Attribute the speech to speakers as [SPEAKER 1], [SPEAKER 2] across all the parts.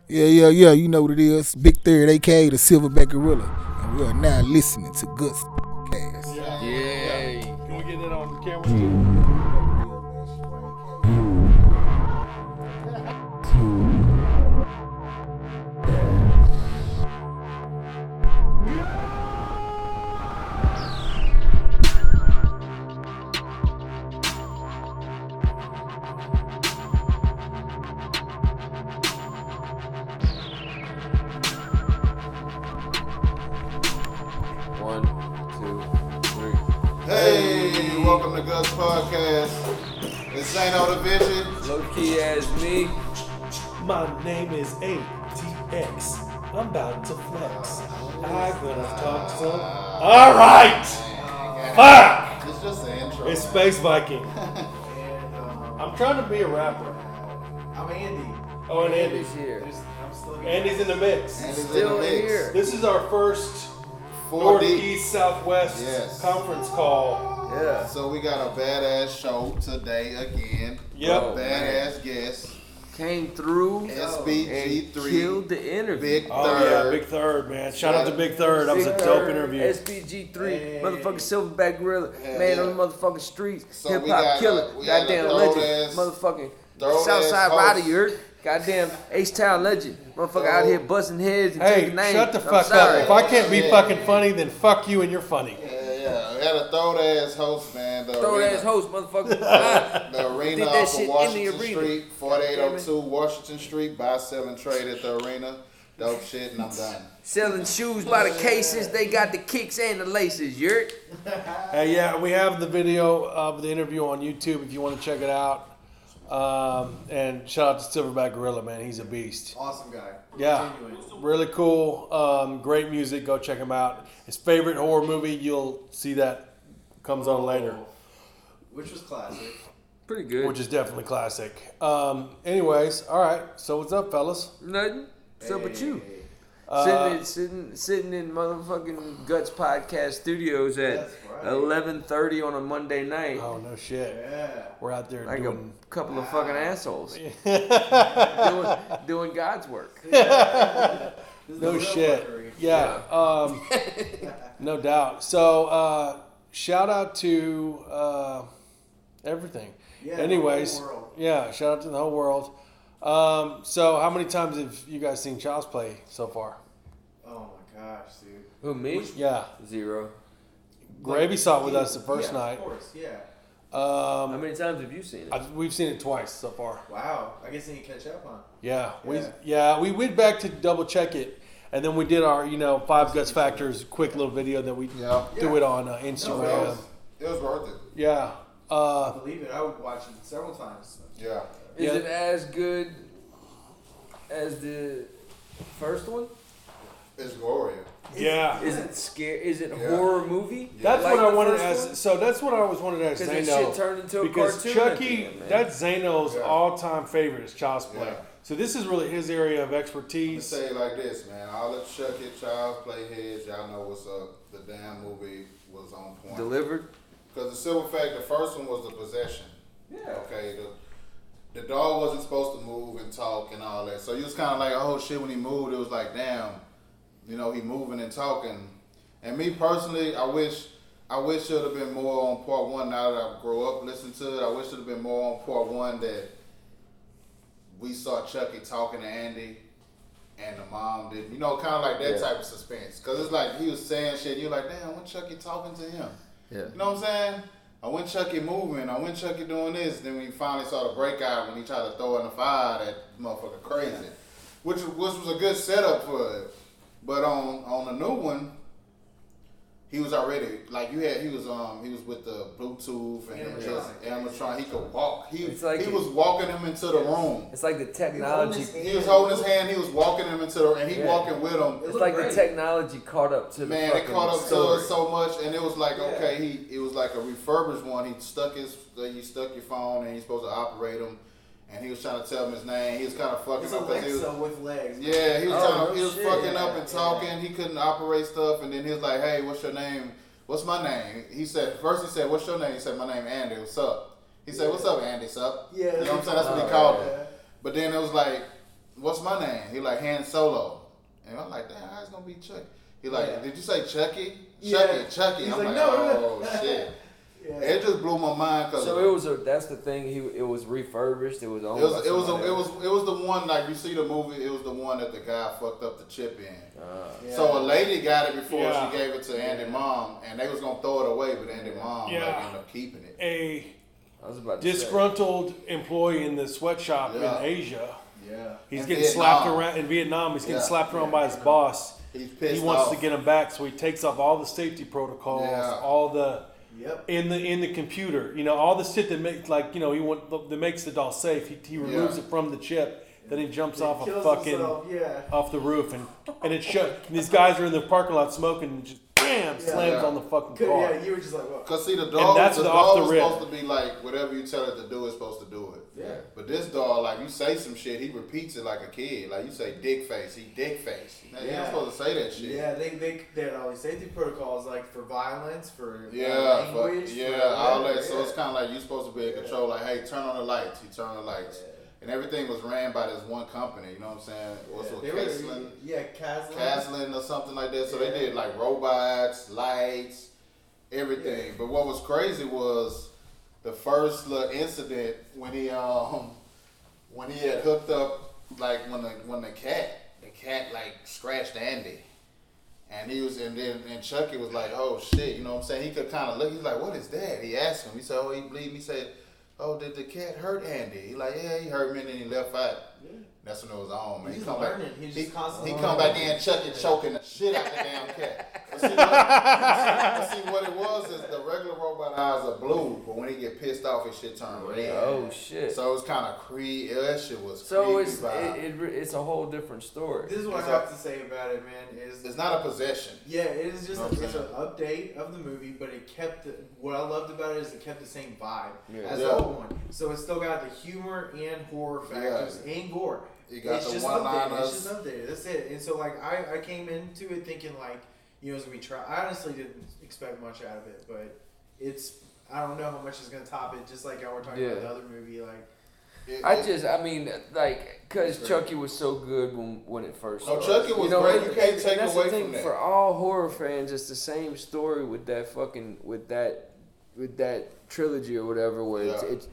[SPEAKER 1] Yeah. You know what it is. Big Third, aka the Silverback Gorilla. And we are now listening to G.U.T.S podcast.
[SPEAKER 2] Yeah.
[SPEAKER 3] Can we get it on camera too?
[SPEAKER 2] Welcome to G.U.T.S podcast. It's Zano the Vision.
[SPEAKER 4] Low key as me.
[SPEAKER 3] My name is ATX. I'm about to flex. I'm gonna talk some. Alright! Fuck!
[SPEAKER 2] It's just the intro.
[SPEAKER 3] It's Space Viking. I'm trying to be a rapper.
[SPEAKER 5] I'm Andy.
[SPEAKER 3] Oh, and
[SPEAKER 4] Andy's here.
[SPEAKER 5] I'm still
[SPEAKER 3] Andy's in the mix.
[SPEAKER 2] And it's
[SPEAKER 4] Still
[SPEAKER 2] in the mix.
[SPEAKER 4] here.
[SPEAKER 3] This is our first
[SPEAKER 2] 4D.
[SPEAKER 3] Northeast Southwest
[SPEAKER 2] Yes.
[SPEAKER 3] conference call.
[SPEAKER 4] Yeah.
[SPEAKER 2] So we got a badass show today again.
[SPEAKER 3] Yep.
[SPEAKER 2] Badass guest.
[SPEAKER 4] Came through and
[SPEAKER 2] SBG3.
[SPEAKER 4] killed the interview.
[SPEAKER 2] Big
[SPEAKER 3] Oh
[SPEAKER 2] Third.
[SPEAKER 3] yeah, Big Third, man. Shout out to Big Third. That was a
[SPEAKER 4] Big
[SPEAKER 3] dope
[SPEAKER 4] Third,
[SPEAKER 3] interview.
[SPEAKER 4] SBG3,
[SPEAKER 5] Hey.
[SPEAKER 4] motherfucking Silverback Gorilla,
[SPEAKER 2] Hell
[SPEAKER 4] man
[SPEAKER 2] yeah.
[SPEAKER 4] on the motherfucking streets,
[SPEAKER 2] So
[SPEAKER 4] hip
[SPEAKER 2] we
[SPEAKER 4] hop
[SPEAKER 2] got
[SPEAKER 4] killer,
[SPEAKER 2] we got a
[SPEAKER 4] goddamn
[SPEAKER 2] throw-ass-
[SPEAKER 4] legend, motherfucking
[SPEAKER 2] throw-ass
[SPEAKER 4] Southside
[SPEAKER 2] host.
[SPEAKER 4] rider, you heard? Goddamn H-Town legend, motherfucker out here busting heads and
[SPEAKER 3] Hey,
[SPEAKER 4] taking names.
[SPEAKER 3] shut the
[SPEAKER 4] I'm
[SPEAKER 3] fuck
[SPEAKER 4] sorry.
[SPEAKER 3] up. If I can't be
[SPEAKER 2] Yeah.
[SPEAKER 3] fucking funny, then fuck you and you're funny.
[SPEAKER 2] Yeah. We had a throw-ass host, man.
[SPEAKER 4] Throw
[SPEAKER 2] arena.
[SPEAKER 4] ass host, motherfucker. Ah,
[SPEAKER 2] The arena
[SPEAKER 4] Did that
[SPEAKER 2] off
[SPEAKER 4] shit
[SPEAKER 2] of
[SPEAKER 4] in the
[SPEAKER 2] Washington
[SPEAKER 4] arena.
[SPEAKER 2] Street, 4802 Washington Street. Buy, sell, and trade at the arena. Dope shit, and I'm done.
[SPEAKER 4] selling shoes by the cases, they got the kicks and the laces, you heard?
[SPEAKER 3] Hey, yeah, we have the video of the interview on YouTube if you want to check it out. And shout out to Silverback Gorilla, man. He's a beast.
[SPEAKER 5] awesome guy.
[SPEAKER 3] Yeah,
[SPEAKER 5] Genuine.
[SPEAKER 3] really cool. Great music. Go check him out. His favorite horror movie, you'll see that comes on later,
[SPEAKER 5] Which was classic.
[SPEAKER 4] Pretty good.
[SPEAKER 3] which is definitely classic. Anyways, all right. So what's up, fellas?
[SPEAKER 4] Nothing. What's up with you?
[SPEAKER 3] Uh,
[SPEAKER 4] Sitting in motherfucking G.U.T.S podcast studios at
[SPEAKER 5] That's right.
[SPEAKER 4] 11:30 on a Monday night,
[SPEAKER 3] Oh no shit.
[SPEAKER 5] Yeah.
[SPEAKER 3] We're out there
[SPEAKER 4] like
[SPEAKER 3] doing.
[SPEAKER 4] a couple of fucking assholes doing God's work.
[SPEAKER 5] This is the
[SPEAKER 3] No
[SPEAKER 5] real
[SPEAKER 3] shit.
[SPEAKER 5] fuckery.
[SPEAKER 3] Yeah. No doubt. So shout out to everything.
[SPEAKER 5] Yeah,
[SPEAKER 3] Anyways,
[SPEAKER 5] the whole world.
[SPEAKER 3] yeah, shout out to the whole world. So how many times have you guys seen Child's Play so far?
[SPEAKER 5] Oh my gosh, dude.
[SPEAKER 4] Who, me?
[SPEAKER 3] Yeah.
[SPEAKER 4] 0.
[SPEAKER 3] Gravy saw it with us the first
[SPEAKER 5] Yeah,
[SPEAKER 3] night.
[SPEAKER 5] Of course, yeah.
[SPEAKER 4] How many times have you seen it?
[SPEAKER 3] We've seen it twice so far.
[SPEAKER 5] Wow. I guess I need to catch up on.
[SPEAKER 3] Yeah. We went back to double check it, and then we did our 5 Guts Factors quick little video that we
[SPEAKER 2] Yeah.
[SPEAKER 3] do it on
[SPEAKER 2] It
[SPEAKER 3] Instagram.
[SPEAKER 2] was worth it.
[SPEAKER 3] Yeah.
[SPEAKER 5] I believe it. I would watch it several times.
[SPEAKER 2] Yeah.
[SPEAKER 4] Is
[SPEAKER 3] yeah.
[SPEAKER 4] it as good as the first one?
[SPEAKER 2] It's glorious.
[SPEAKER 3] Yeah.
[SPEAKER 4] Is it scare? Is it a
[SPEAKER 2] Yeah.
[SPEAKER 4] horror movie?
[SPEAKER 3] That's
[SPEAKER 4] Like
[SPEAKER 3] what I
[SPEAKER 4] the
[SPEAKER 3] wanted
[SPEAKER 4] first
[SPEAKER 3] as.
[SPEAKER 4] one?
[SPEAKER 3] So that's what I always wanted as
[SPEAKER 4] Because that
[SPEAKER 3] Zano.
[SPEAKER 4] shit turned into a
[SPEAKER 3] Because
[SPEAKER 4] cartoon. at
[SPEAKER 3] Chucky,
[SPEAKER 4] the end, man.
[SPEAKER 3] that's Zano's
[SPEAKER 2] Yeah.
[SPEAKER 3] all-time favorite is Child's Play.
[SPEAKER 2] Yeah.
[SPEAKER 3] So this is really his area of
[SPEAKER 2] Let me
[SPEAKER 3] expertise.
[SPEAKER 2] say it like this, man. All the Chucky Child's Play heads, y'all know what's up. The damn movie was on point.
[SPEAKER 4] Delivered.
[SPEAKER 2] Because the simple fact, the first one was the possession.
[SPEAKER 5] Yeah.
[SPEAKER 2] Okay, the dog wasn't supposed to move and talk and all that. So you was kind of like, oh shit, when he moved, it was like, damn, he moving and talking. And me personally, I wish it would have been more on part one. Now that I grew up listening to it, I wish it would have been more on part one that we saw Chucky talking to Andy and the mom did, kind of like that type of suspense. Because it's like he was saying shit, you're like, damn, when Chucky talking to him?
[SPEAKER 4] Yeah.
[SPEAKER 2] You know what I'm saying? I went Chucky moving. I went Chucky doing this. Then we finally saw the breakout when he tried to throw in the fire. That motherfucker crazy, which was a good setup for it. But on the new one, he was already like he was with the Bluetooth and animatronic. He could walk. He was walking him into the room.
[SPEAKER 4] It's like the technology.
[SPEAKER 2] He was holding his hand. He was walking him into the and he walking with him.
[SPEAKER 4] It's like the technology caught up to the
[SPEAKER 2] Man,
[SPEAKER 4] fucking
[SPEAKER 2] it caught up to
[SPEAKER 4] story.
[SPEAKER 2] us so much, and it was like, okay, it was like a refurbished one. You stuck your phone, and you're supposed to operate him, and he was trying to tell him his name. He was kind of fucking
[SPEAKER 5] It's
[SPEAKER 2] up because he was,
[SPEAKER 5] Alexa with legs.
[SPEAKER 2] yeah, he was he was
[SPEAKER 4] shit.
[SPEAKER 2] fucking up and
[SPEAKER 5] Yeah.
[SPEAKER 2] talking. He couldn't operate stuff, and then he was like, hey, what's your name? What's my name? He said, what's your name? He said, my name Andy. What's up? He said, what's up, Andy? Sup?
[SPEAKER 5] Yeah.
[SPEAKER 2] You know what I'm saying? That's what he
[SPEAKER 4] Oh,
[SPEAKER 2] called
[SPEAKER 5] yeah.
[SPEAKER 2] him. But then it was like, what's my name? He like Han Solo. And I'm like, damn, how's it gonna be Chucky? He like, did you say Chucky? Chucky.
[SPEAKER 5] He's
[SPEAKER 2] I'm
[SPEAKER 5] like,
[SPEAKER 2] like,
[SPEAKER 5] no.
[SPEAKER 2] oh shit.
[SPEAKER 5] Yeah.
[SPEAKER 2] It just blew my mind because
[SPEAKER 4] So it was that's the thing. It was refurbished. It was owned by somebody else.
[SPEAKER 2] it was the one like you see the movie. It was the one that the guy fucked up the chip in.
[SPEAKER 5] Yeah.
[SPEAKER 2] So a lady got it before
[SPEAKER 3] Yeah.
[SPEAKER 2] she gave it to Andy Mom, and they was gonna throw it away, but Andy Mom like ended up keeping it.
[SPEAKER 4] I was about to
[SPEAKER 3] Disgruntled employee in the sweatshop
[SPEAKER 2] Yeah.
[SPEAKER 3] in Asia.
[SPEAKER 5] Yeah.
[SPEAKER 3] He's
[SPEAKER 2] In
[SPEAKER 3] getting
[SPEAKER 2] Vietnam.
[SPEAKER 3] slapped around in Vietnam. He's getting
[SPEAKER 2] Yeah.
[SPEAKER 3] slapped around by his boss.
[SPEAKER 2] He's pissed
[SPEAKER 3] He wants
[SPEAKER 2] off.
[SPEAKER 3] to get him back, so he takes off all the safety protocols,
[SPEAKER 2] Yeah.
[SPEAKER 3] all the
[SPEAKER 5] Yep.
[SPEAKER 3] in the computer. You know, all the shit that makes that makes the doll safe. He removes
[SPEAKER 2] Yeah.
[SPEAKER 3] it from the chip. Then he jumps off a
[SPEAKER 5] Kills
[SPEAKER 3] fucking
[SPEAKER 5] himself, yeah.
[SPEAKER 3] off the roof, and it shut. And these guys are in the parking lot smoking, and just bam slams
[SPEAKER 2] Yeah.
[SPEAKER 3] on the fucking
[SPEAKER 5] Good,
[SPEAKER 3] car.
[SPEAKER 5] yeah, you were just like, what?
[SPEAKER 2] Cause see the dog,
[SPEAKER 3] that's
[SPEAKER 2] the
[SPEAKER 3] the
[SPEAKER 2] dog
[SPEAKER 3] off the
[SPEAKER 2] was
[SPEAKER 3] rip.
[SPEAKER 2] supposed to be like whatever you tell it to do, it's supposed to do it.
[SPEAKER 5] Yeah.
[SPEAKER 2] But this dog, like you say some shit, he repeats it like a kid. Like you say dick face, he dick face. You're not
[SPEAKER 5] Yeah.
[SPEAKER 2] supposed to say that shit.
[SPEAKER 5] Yeah, they had all these safety protocols like for violence, for
[SPEAKER 2] Yeah,
[SPEAKER 5] language,
[SPEAKER 2] all that.
[SPEAKER 5] whatever,
[SPEAKER 2] So it's kind of like you're supposed to be in
[SPEAKER 5] Yeah.
[SPEAKER 2] control. Like, hey, turn on the lights. He turned on the lights, and everything was ran by this one company. You know what I'm saying? What's
[SPEAKER 5] Yeah,
[SPEAKER 2] it,
[SPEAKER 5] they were-
[SPEAKER 2] Caslin?
[SPEAKER 5] Yeah, Caslin.
[SPEAKER 2] Caslin or something like that. So they
[SPEAKER 5] Yeah.
[SPEAKER 2] did like robots, lights, everything.
[SPEAKER 5] Yeah.
[SPEAKER 2] But what was crazy was the first little incident when he had hooked up, like when the cat like scratched Andy. And he was, and Chucky was like, oh shit, you know what I'm saying? He could kind of look, he's like, what is that? He asked him, he said, oh, he bleed me. He said, oh, did the cat hurt Andy? He like, yeah, he hurt me, and then he left out.
[SPEAKER 5] Yeah.
[SPEAKER 2] That's when it was on, man.
[SPEAKER 5] He's
[SPEAKER 2] He come back,
[SPEAKER 5] learning. He's just constantly
[SPEAKER 2] he come back in, Chucky choking the shit out the damn cat. But see what it was is the regular robot eyes are blue, but when he get pissed off, his shit turn red.
[SPEAKER 4] Oh shit.
[SPEAKER 2] So it's kind of creepy. That shit was
[SPEAKER 4] So
[SPEAKER 2] creepy.
[SPEAKER 4] it's a whole different story.
[SPEAKER 5] This is what
[SPEAKER 2] It's
[SPEAKER 5] I have to say about it, man.
[SPEAKER 2] it's not a possession.
[SPEAKER 5] Yeah, it is just
[SPEAKER 2] Know what I'm
[SPEAKER 5] it's an
[SPEAKER 2] saying?
[SPEAKER 5] update of the movie, but it kept what I loved about it is it kept the same vibe as
[SPEAKER 2] Yeah.
[SPEAKER 5] the old one. So it's still got the humor and horror factors and gore.
[SPEAKER 2] You got
[SPEAKER 5] It's
[SPEAKER 2] the
[SPEAKER 5] just
[SPEAKER 2] one-liners.
[SPEAKER 5] updated. It's just updated. That's it. And so like I came into it thinking like it was gonna be I honestly didn't expect much out of it, but it's I don't know how much is gonna top it. Just like y'all were talking about the other movie, like.
[SPEAKER 4] I mean, because Chucky was so good when it first
[SPEAKER 2] No,
[SPEAKER 4] started.
[SPEAKER 2] Chucky was great. You can't take
[SPEAKER 4] that's
[SPEAKER 2] away
[SPEAKER 4] the thing,
[SPEAKER 2] from that.
[SPEAKER 4] For all horror fans, it's the same story with that trilogy or whatever, where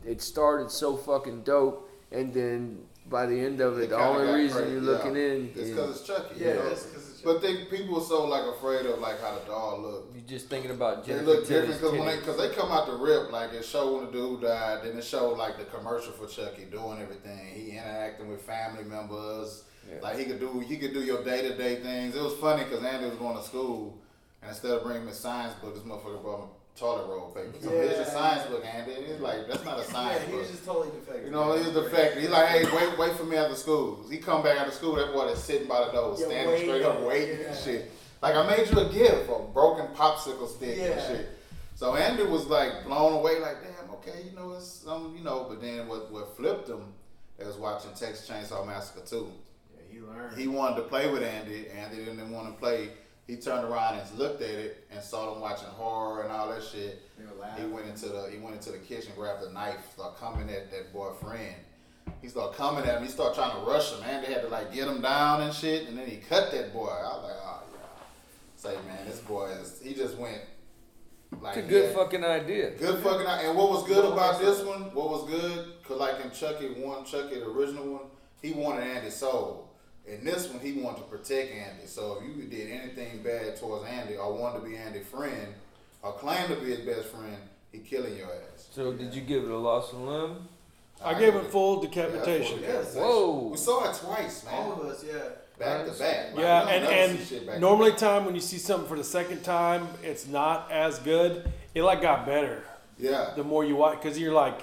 [SPEAKER 4] it started so fucking dope, and then by the end of it, the
[SPEAKER 2] kinda
[SPEAKER 4] only
[SPEAKER 2] got
[SPEAKER 4] reason
[SPEAKER 2] crazy,
[SPEAKER 4] you're looking in
[SPEAKER 2] it's
[SPEAKER 4] is
[SPEAKER 2] because it's Chucky.
[SPEAKER 5] Yeah,
[SPEAKER 2] you know?
[SPEAKER 5] that's because it's.
[SPEAKER 2] But people were so like afraid of like how the dog looked.
[SPEAKER 4] you're just thinking about
[SPEAKER 2] They
[SPEAKER 4] Jennifer
[SPEAKER 2] look
[SPEAKER 4] Tilly's
[SPEAKER 2] different because they
[SPEAKER 4] titties.
[SPEAKER 2] come out the rip. Like it showed when the dude died, then it showed like the commercial for Chucky doing everything. He interacting with family members.
[SPEAKER 4] Yeah.
[SPEAKER 2] Like he could do your day to day things. It was funny because Andy was going to school, and instead of bringing his science book, this motherfucker brought him toilet roll paper. So here's your science book, Andy. And he's like, that's not a
[SPEAKER 5] Yeah,
[SPEAKER 2] science
[SPEAKER 5] he
[SPEAKER 2] book.
[SPEAKER 5] was just totally defective.
[SPEAKER 2] You know, he was defective. He's like, hey, wait for me after school. He come back after school, that boy that's sitting by the door,
[SPEAKER 5] Yeah,
[SPEAKER 2] standing
[SPEAKER 5] waiting.
[SPEAKER 2] straight up waiting
[SPEAKER 5] Yeah.
[SPEAKER 2] and shit. Like, I made you a gift, a broken popsicle stick and
[SPEAKER 5] Yeah.
[SPEAKER 2] shit. So Andy was like blown away, like, damn, okay, you know, it's but then what flipped him, they was watching Texas Chainsaw Massacre 2.
[SPEAKER 5] Yeah, he learned.
[SPEAKER 2] He wanted to play with Andy. Andy didn't want to play. He turned around and looked at it and saw them watching horror and all that shit.
[SPEAKER 5] They were
[SPEAKER 2] He
[SPEAKER 5] laughing.
[SPEAKER 2] went into the kitchen, grabbed a knife, started coming at that boyfriend. He started coming at him. He started trying to rush him. Andy had to like get him down and shit, and then he cut that boy. I was like, oh yeah. Say man, this boy he just went like
[SPEAKER 4] It's a good fucking idea.
[SPEAKER 2] Good fucking. And what was good about this one? What was good? Cause like in Chucky, the original one, he wanted Andy's soul. In this one, he wanted to protect Andy. So if you did anything bad towards Andy or wanted to be Andy's friend or claim to be his best friend, he killing your ass.
[SPEAKER 4] So did you give it a loss of limb?
[SPEAKER 3] I gave it full decapitation.
[SPEAKER 5] Yes.
[SPEAKER 4] Whoa.
[SPEAKER 2] We saw it twice, man.
[SPEAKER 5] All of us, yeah.
[SPEAKER 2] Back to back. Like,
[SPEAKER 3] Yeah,
[SPEAKER 2] you don't never see shit
[SPEAKER 3] and
[SPEAKER 2] back
[SPEAKER 3] normally
[SPEAKER 2] to back.
[SPEAKER 3] time when you see something for the second time, it's not as good. It like got better
[SPEAKER 2] Yeah.
[SPEAKER 3] the more you watch, because you're like,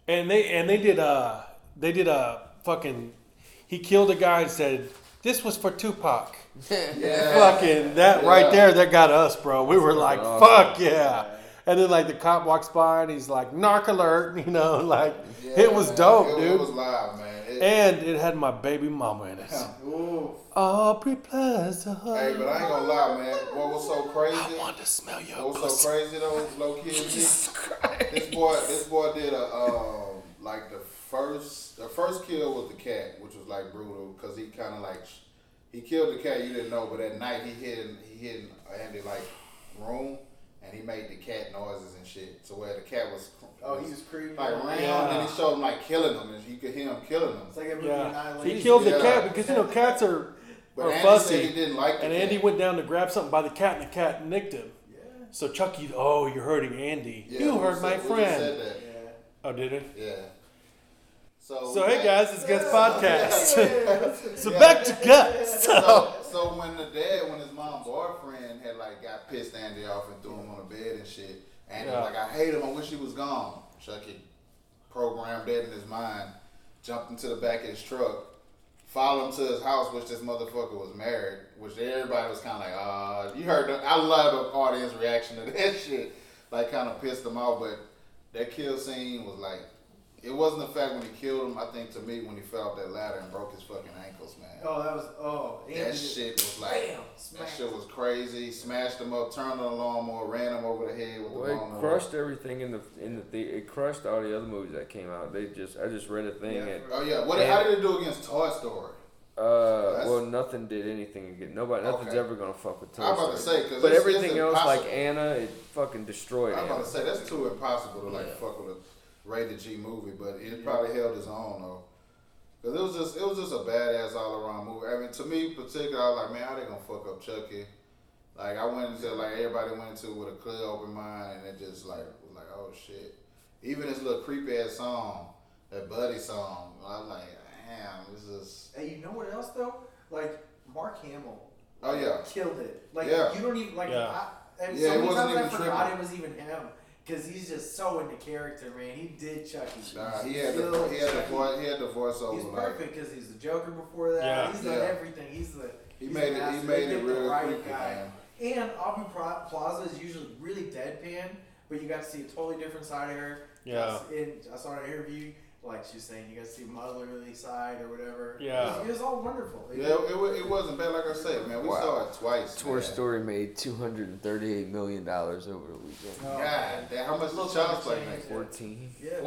[SPEAKER 3] and they did a fucking. He killed a guy and said this was for Tupac.
[SPEAKER 2] Yeah.
[SPEAKER 3] Fucking that right
[SPEAKER 2] Yeah.
[SPEAKER 3] there, that got us, bro. We were like,
[SPEAKER 4] awesome.
[SPEAKER 3] fuck yeah. And then like the cop walks by and he's like, narc alert, you know, like it was
[SPEAKER 2] man.
[SPEAKER 3] dope,
[SPEAKER 2] It
[SPEAKER 3] dude.
[SPEAKER 2] was live, man.
[SPEAKER 3] And it had my baby mama in it.
[SPEAKER 5] Ooh.
[SPEAKER 3] Aubrey Plaza.
[SPEAKER 2] Hey, but I ain't gonna lie, man. What was so crazy?
[SPEAKER 3] I want to smell your
[SPEAKER 2] What was so crazy though, low key?
[SPEAKER 3] Jesus Christ.
[SPEAKER 2] This boy did a like the the first kill was the cat, which was like brutal because he kind of like he killed the cat. You didn't know, but at night he hid in Andy like room, and he made the cat noises and shit. So where the cat was
[SPEAKER 5] he was creepy.
[SPEAKER 2] like around, and he showed him like killing him, and you could hear him killing him.
[SPEAKER 5] It's like a movie
[SPEAKER 3] He killed the cat because cats are
[SPEAKER 2] Andy
[SPEAKER 3] fussy.
[SPEAKER 2] said he didn't like the
[SPEAKER 3] and
[SPEAKER 2] cat.
[SPEAKER 3] Andy went down to grab something by the cat, and the cat nicked him.
[SPEAKER 5] Yeah.
[SPEAKER 3] So Chucky, you're hurting Andy.
[SPEAKER 2] Yeah,
[SPEAKER 3] you hurt my
[SPEAKER 2] we just
[SPEAKER 3] friend.
[SPEAKER 2] said that.
[SPEAKER 5] Yeah.
[SPEAKER 3] Oh, did it?
[SPEAKER 2] Yeah.
[SPEAKER 3] So hey guys, it's Guts Podcast. So
[SPEAKER 2] Yeah.
[SPEAKER 3] back to Guts.
[SPEAKER 2] So when his mom boyfriend had like got pissed Andy off and threw him on the bed and shit, Andy was like, I hate him, I wish he was gone. Chucky programmed that in his mind, jumped into the back of his truck, followed him to his house, which this motherfucker was married, which everybody was kind of like, you heard I love the audience reaction to that shit, like kind of pissed them off, but that kill scene was like, it wasn't the fact when he killed him. I think to me when he fell off that ladder and broke his fucking ankles, man. That shit was like, that shit was crazy. Smashed him up, turned on the lawnmower, ran him over the head with the lawnmower.
[SPEAKER 4] It crushed everything in the theater. It crushed all the other movies that came out. I just read a thing.
[SPEAKER 2] How did it do against Toy Story?
[SPEAKER 4] Well, nothing did anything again. Nothing's ever gonna fuck with Toy Story.
[SPEAKER 2] I'm about to say,
[SPEAKER 4] but everything else, like Anna, it fucking destroyed.
[SPEAKER 2] I'm about to say that's too impossible to like fuck with a rated G movie, but it probably held its own though. Cause it was just a badass all around movie. I mean, to me particularly, I was like, man, how they gonna fuck up Chucky? Like I went into like everybody went into with a clear open mind, and it just like was like, oh shit. Even this little creepy ass song, that Buddy song, I was like, damn, this is.
[SPEAKER 5] Hey, you know what else though? Like Mark Hamill.
[SPEAKER 2] Oh yeah.
[SPEAKER 5] Killed it. Like
[SPEAKER 2] Yeah.
[SPEAKER 5] You don't even like.
[SPEAKER 3] Yeah.
[SPEAKER 5] So
[SPEAKER 2] it
[SPEAKER 5] many
[SPEAKER 2] wasn't
[SPEAKER 5] times
[SPEAKER 2] even
[SPEAKER 5] I forgot
[SPEAKER 2] tripping.
[SPEAKER 5] it was even him. Because he's just so into character, man. He did Chucky.
[SPEAKER 2] Nah, he had the voiceover.
[SPEAKER 5] He's perfect because he's the Joker before that.
[SPEAKER 3] Yeah.
[SPEAKER 5] He's done everything.
[SPEAKER 2] He made it real creepy, man.
[SPEAKER 5] And Aubrey Plaza is usually really deadpan, but you got to see a totally different side of her.
[SPEAKER 3] Yeah.
[SPEAKER 5] I saw an interview, like she was saying, you got to see motherly side or whatever.
[SPEAKER 3] Yeah.
[SPEAKER 5] It was all wonderful.
[SPEAKER 2] It wasn't bad. Like I said, man, we saw it twice.
[SPEAKER 4] Toy Story made $238 million over the weekend.
[SPEAKER 2] God damn, how much did Child's Play make?
[SPEAKER 4] 14.
[SPEAKER 5] Yeah.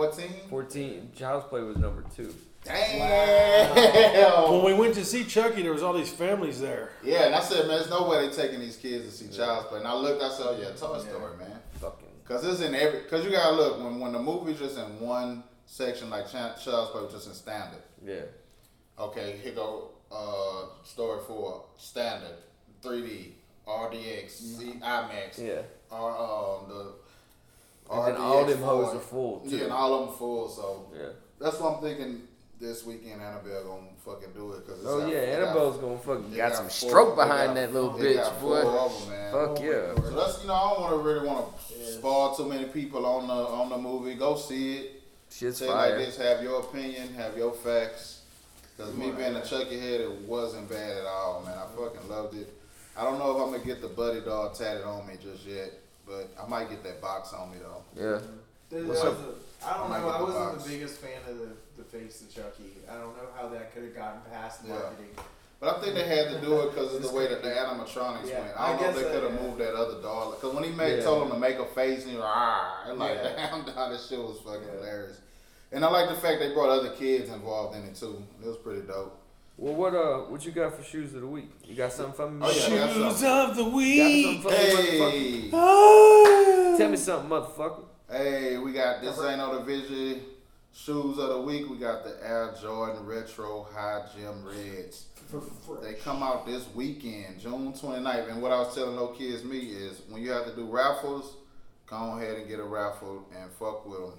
[SPEAKER 2] 14?
[SPEAKER 4] Child's Play was number 2.
[SPEAKER 2] Damn.
[SPEAKER 3] When we went to see Chucky, there was all these families there.
[SPEAKER 2] Yeah, and I said, man, there's no way they taking these kids to see Child's Play. And I looked, I said, oh yeah, Toy Story, man.
[SPEAKER 4] Fucking.
[SPEAKER 2] Cause it's in cause you gotta look when the movie's just in one section like Child's Play was just in standard.
[SPEAKER 4] Yeah.
[SPEAKER 2] Okay, here go story 4, standard, 3D, RDX, IMAX.
[SPEAKER 4] Yeah.
[SPEAKER 2] The
[SPEAKER 4] And then all them hoes are full too.
[SPEAKER 2] Yeah, and all of them full. So
[SPEAKER 4] Yeah.
[SPEAKER 2] that's what I'm thinking. This weekend, Annabelle gonna fucking do it.
[SPEAKER 4] Annabelle's gonna fucking got some stroke behind that little bitch, boy. Fuck yeah.
[SPEAKER 2] So that's I don't really want to spoil too many people on the movie. Go see it.
[SPEAKER 4] Shit's
[SPEAKER 2] Say
[SPEAKER 4] fire.
[SPEAKER 2] like this. Have your opinion. Have your facts. Cause me being a Chucky head, it wasn't bad at all, man. I fucking loved it. I don't know if I'm gonna get the Buddy doll tatted on me just yet, but I might get that box on me though.
[SPEAKER 4] Yeah.
[SPEAKER 5] I don't know. I wasn't the biggest fan of the face of Chucky. I don't know how that could have gotten past the marketing.
[SPEAKER 2] But I think they had to do it because of the way that the animatronics went. I don't know if they could have moved that other doll. Because when he told him to make a face, and he was like, damn, this shit was fucking hilarious. And I like the fact they brought other kids involved in it too. It was pretty dope.
[SPEAKER 4] Well, what you got for shoes of the week? You got something for me?
[SPEAKER 3] Shoes of the week.
[SPEAKER 2] Hey.
[SPEAKER 4] Tell me something, motherfucker.
[SPEAKER 2] Hey, we got this ain't no division. Shoes of the week. We got the Air Jordan Retro High Gym Reds. They come out this weekend, June 29th. And what I was telling those kids is when you have to do raffles, go ahead and get a raffle and fuck with them.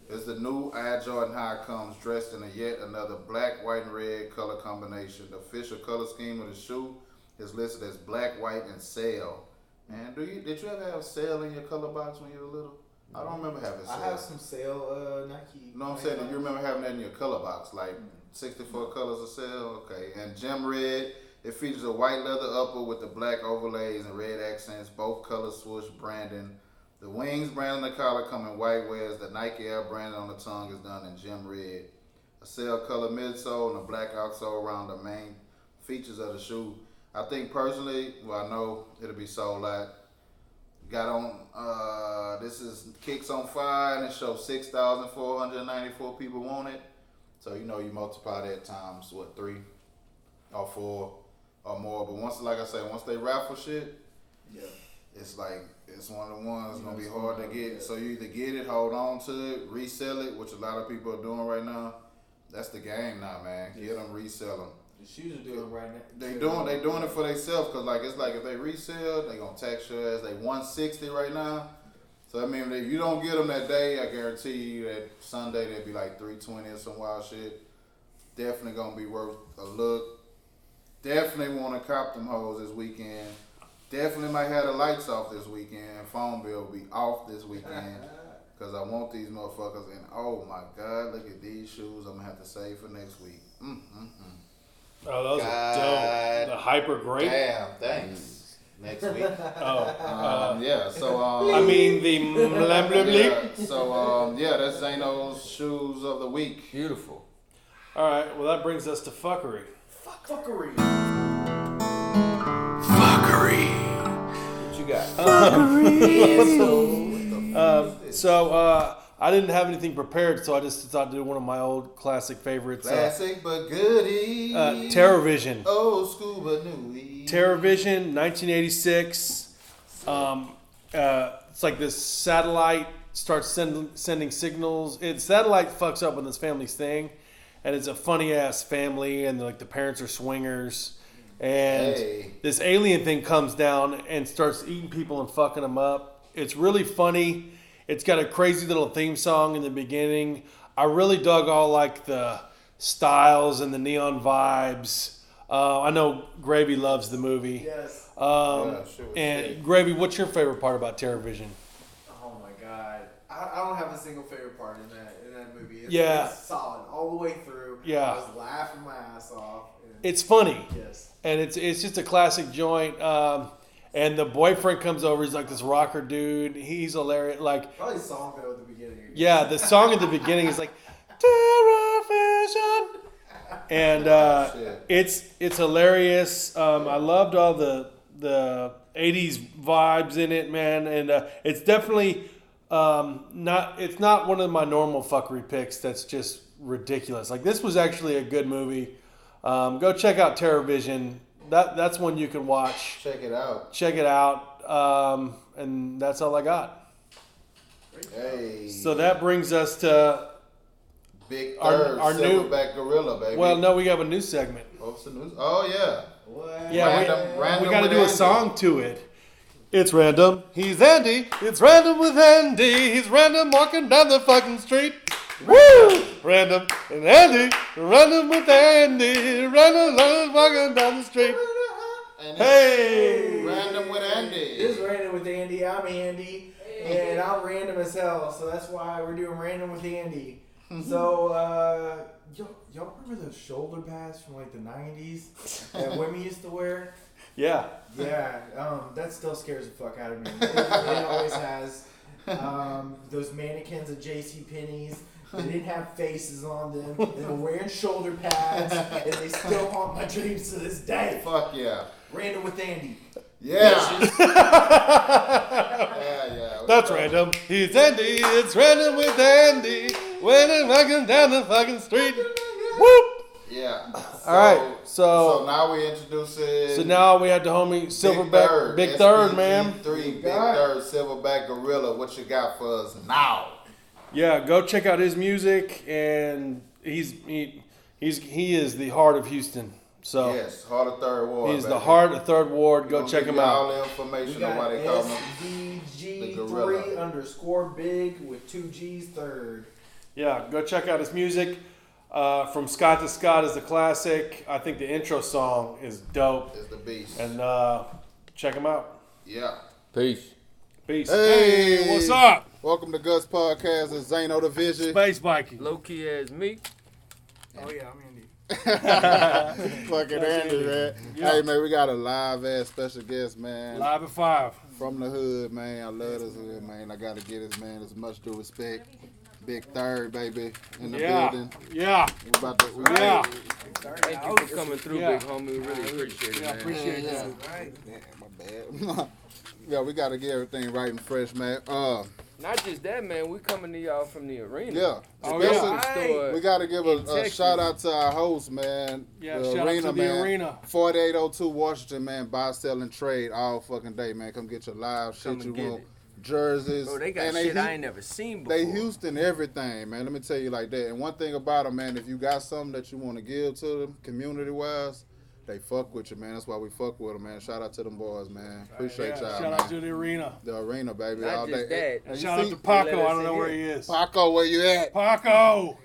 [SPEAKER 2] It's the new Air Jordan High comes dressed in yet another black, white, and red color combination. The official color scheme of the shoe is listed as black, white, and sail. Man, did you ever have sail in your color box when you were little? I don't remember having sail.
[SPEAKER 5] I have some sail Nike.
[SPEAKER 2] You know what I'm saying? Do you remember having that in your color box? Like 64 colors of sail? Okay. And Gem Red, it features a white leather upper with the black overlays and red accents, both color swoosh branding. The wings brand on the collar come in white, whereas the Nike Air branding on the tongue is done in Gem Red. A sail color midsole and a black outsole around the main features of the shoe. I think personally, I know it'll be sold out. Got on, this is Kicks on Fire, and it shows 6,494 people want it. So you multiply that times what 3 or 4 or more. But once they raffle shit, it's like it's one of the ones gonna be hard to get. So you either get it, hold on to it, resell it, which a lot of people are doing right now. That's the game now, man. Get them, resell them.
[SPEAKER 5] The shoes are doing right now.
[SPEAKER 2] They doing it for themselves because it's like if they resell, they gonna tax your ass. They $160 right now. So I mean, if you don't get them that day, I guarantee you that Sunday they'll be like $320 or some wild shit. Definitely gonna be worth a look. Definitely want to cop them hoes this weekend. Definitely might have the lights off this weekend. Phone bill will be off this weekend. Because I want these motherfuckers. And oh my God, look at these shoes I'm going to have to save for next week.
[SPEAKER 3] Oh, those are dope. The hyper grape.
[SPEAKER 2] Damn, thanks. Next week. Yeah, so.
[SPEAKER 3] I mean, the blah, blah, blah.
[SPEAKER 2] Yeah, so, that's Zano's shoes of the week.
[SPEAKER 4] Beautiful.
[SPEAKER 3] All right, well, that brings us to Fuckery.
[SPEAKER 5] Fuckery.
[SPEAKER 4] What you got?
[SPEAKER 3] So I didn't have anything prepared, so I just thought to do one of my old classic favorites.
[SPEAKER 2] Classic but goodie.
[SPEAKER 3] TerrorVision.
[SPEAKER 2] Old school but new.
[SPEAKER 3] TerrorVision, 1986. It's like this satellite starts sending signals. Satellite fucks up with this family's thing, and it's a funny ass family, and like the parents are swingers. And this alien thing comes down and starts eating people and fucking them up. It's really funny. It's got a crazy little theme song in the beginning. I really dug all like the styles and the neon vibes. I know Gravy loves the movie.
[SPEAKER 5] Yes.
[SPEAKER 3] And Gravy, what's your favorite part about TerrorVision?
[SPEAKER 5] Oh my God. I don't have a single favorite part in that movie. It's solid all the way through.
[SPEAKER 3] Yeah.
[SPEAKER 5] I was laughing my ass off.
[SPEAKER 3] It's funny.
[SPEAKER 5] Yes.
[SPEAKER 3] And it's just a classic joint. And the boyfriend comes over. He's like this rocker dude. He's hilarious. Like
[SPEAKER 5] probably the song though at the beginning.
[SPEAKER 3] Yeah, the song at the beginning is like TerrorVision, and it's hilarious. I loved all the 80s vibes in it, man. And it's definitely it's not one of my normal fuckery picks. That's just ridiculous. Like this was actually a good movie. Go check out TerrorVision. That's one you can watch.
[SPEAKER 2] Check it out.
[SPEAKER 3] And that's all I got.
[SPEAKER 2] Hey.
[SPEAKER 3] So that brings us to
[SPEAKER 2] Big Third,
[SPEAKER 3] our new
[SPEAKER 2] Silverback Gorilla, baby.
[SPEAKER 3] Well, no, we have a new segment.
[SPEAKER 2] What's the news? Oh yeah.
[SPEAKER 5] What?
[SPEAKER 3] Yeah,
[SPEAKER 2] random
[SPEAKER 3] we got to do
[SPEAKER 2] with
[SPEAKER 3] a
[SPEAKER 2] Andy.
[SPEAKER 3] song to it. It's random. He's Andy. It's random with Andy. He's random walking down the fucking street. Woo! Random and Andy. Random with Andy. Random walking down the street. Hey!
[SPEAKER 2] Random with Andy.
[SPEAKER 5] It's random with Andy. I'm Andy. And I'm random as hell. So that's why we're doing random with Andy. So, y'all remember those shoulder pads from like the 90s that women used to wear?
[SPEAKER 3] Yeah.
[SPEAKER 5] Yeah, that still scares the fuck out of me. It always has. Those mannequins at JCPenney's, they didn't have faces on them. They were wearing shoulder pads, and they still haunt my dreams to this day.
[SPEAKER 2] Fuck yeah.
[SPEAKER 5] Random with Andy.
[SPEAKER 2] Yeah.
[SPEAKER 3] That's random. He's Andy. It's random with Andy. When I'm walking down the fucking street. Whoop!
[SPEAKER 2] Yeah.
[SPEAKER 3] All right.
[SPEAKER 2] So now we introducing.
[SPEAKER 3] So now we have the homie Silverback, Big Third, man.
[SPEAKER 2] Big Third, Silverback Gorilla. What you got for us now?
[SPEAKER 3] Yeah, go check out his music, and he is the heart of Houston. So
[SPEAKER 2] yes, heart of Third Ward.
[SPEAKER 3] He's the heart of Third Ward. Go check him out.
[SPEAKER 2] All the information on why they call him
[SPEAKER 5] SVG3_big with 2 G's third.
[SPEAKER 3] Yeah, go check out his music. From Scott to Scott is the classic. I think the intro song is dope.
[SPEAKER 2] It's the beast.
[SPEAKER 3] And check him out.
[SPEAKER 2] Yeah.
[SPEAKER 4] Peace.
[SPEAKER 2] Hey,
[SPEAKER 3] what's up?
[SPEAKER 2] Welcome to Gus Podcast. It's Zano the Vision.
[SPEAKER 3] Space Biking.
[SPEAKER 4] Low key as me.
[SPEAKER 5] Oh yeah, I'm Andy.
[SPEAKER 2] Fucking Andy, man.
[SPEAKER 3] Yeah.
[SPEAKER 2] Hey, man, we got a live ass special guest, man.
[SPEAKER 3] Live at 5.
[SPEAKER 2] From the hood, man. I love this hood, man. I gotta get his man as much due respect. Big Third, baby, in the building.
[SPEAKER 3] Yeah.
[SPEAKER 2] We about to,
[SPEAKER 4] Thank you for coming through, big homie. We really appreciate it, man.
[SPEAKER 3] Appreciate that.
[SPEAKER 2] Yeah, my bad. Yeah, we gotta get everything right and fresh, man.
[SPEAKER 4] Not just that, man. We coming to y'all from the arena.
[SPEAKER 2] Yeah.
[SPEAKER 3] Oh,
[SPEAKER 2] We got to give a shout out to our host, man.
[SPEAKER 3] Yeah,
[SPEAKER 2] the
[SPEAKER 3] shout
[SPEAKER 2] arena,
[SPEAKER 3] out to
[SPEAKER 2] man.
[SPEAKER 3] the arena.
[SPEAKER 2] 4802 Washington, man. Buy, sell, and trade all fucking day, man. Come get your live
[SPEAKER 4] Come
[SPEAKER 2] shit
[SPEAKER 4] and
[SPEAKER 2] you
[SPEAKER 4] get
[SPEAKER 2] want.
[SPEAKER 4] it.
[SPEAKER 2] Jerseys.
[SPEAKER 4] Bro, they got shit I ain't never seen before.
[SPEAKER 2] They Houston everything, man. Let me tell you like that. And one thing about them, man, if you got something that you want to give to them, community-wise, they fuck with you, man. That's why we fuck with them, man. Shout out to them boys, man. Appreciate y'all,
[SPEAKER 3] Shout
[SPEAKER 2] man.
[SPEAKER 3] out to the arena.
[SPEAKER 2] The arena, baby,
[SPEAKER 4] Not
[SPEAKER 2] all
[SPEAKER 4] just
[SPEAKER 2] day.
[SPEAKER 4] that.
[SPEAKER 3] Shout out to Paco. I don't know where he is.
[SPEAKER 2] Paco, where you at?
[SPEAKER 3] Paco.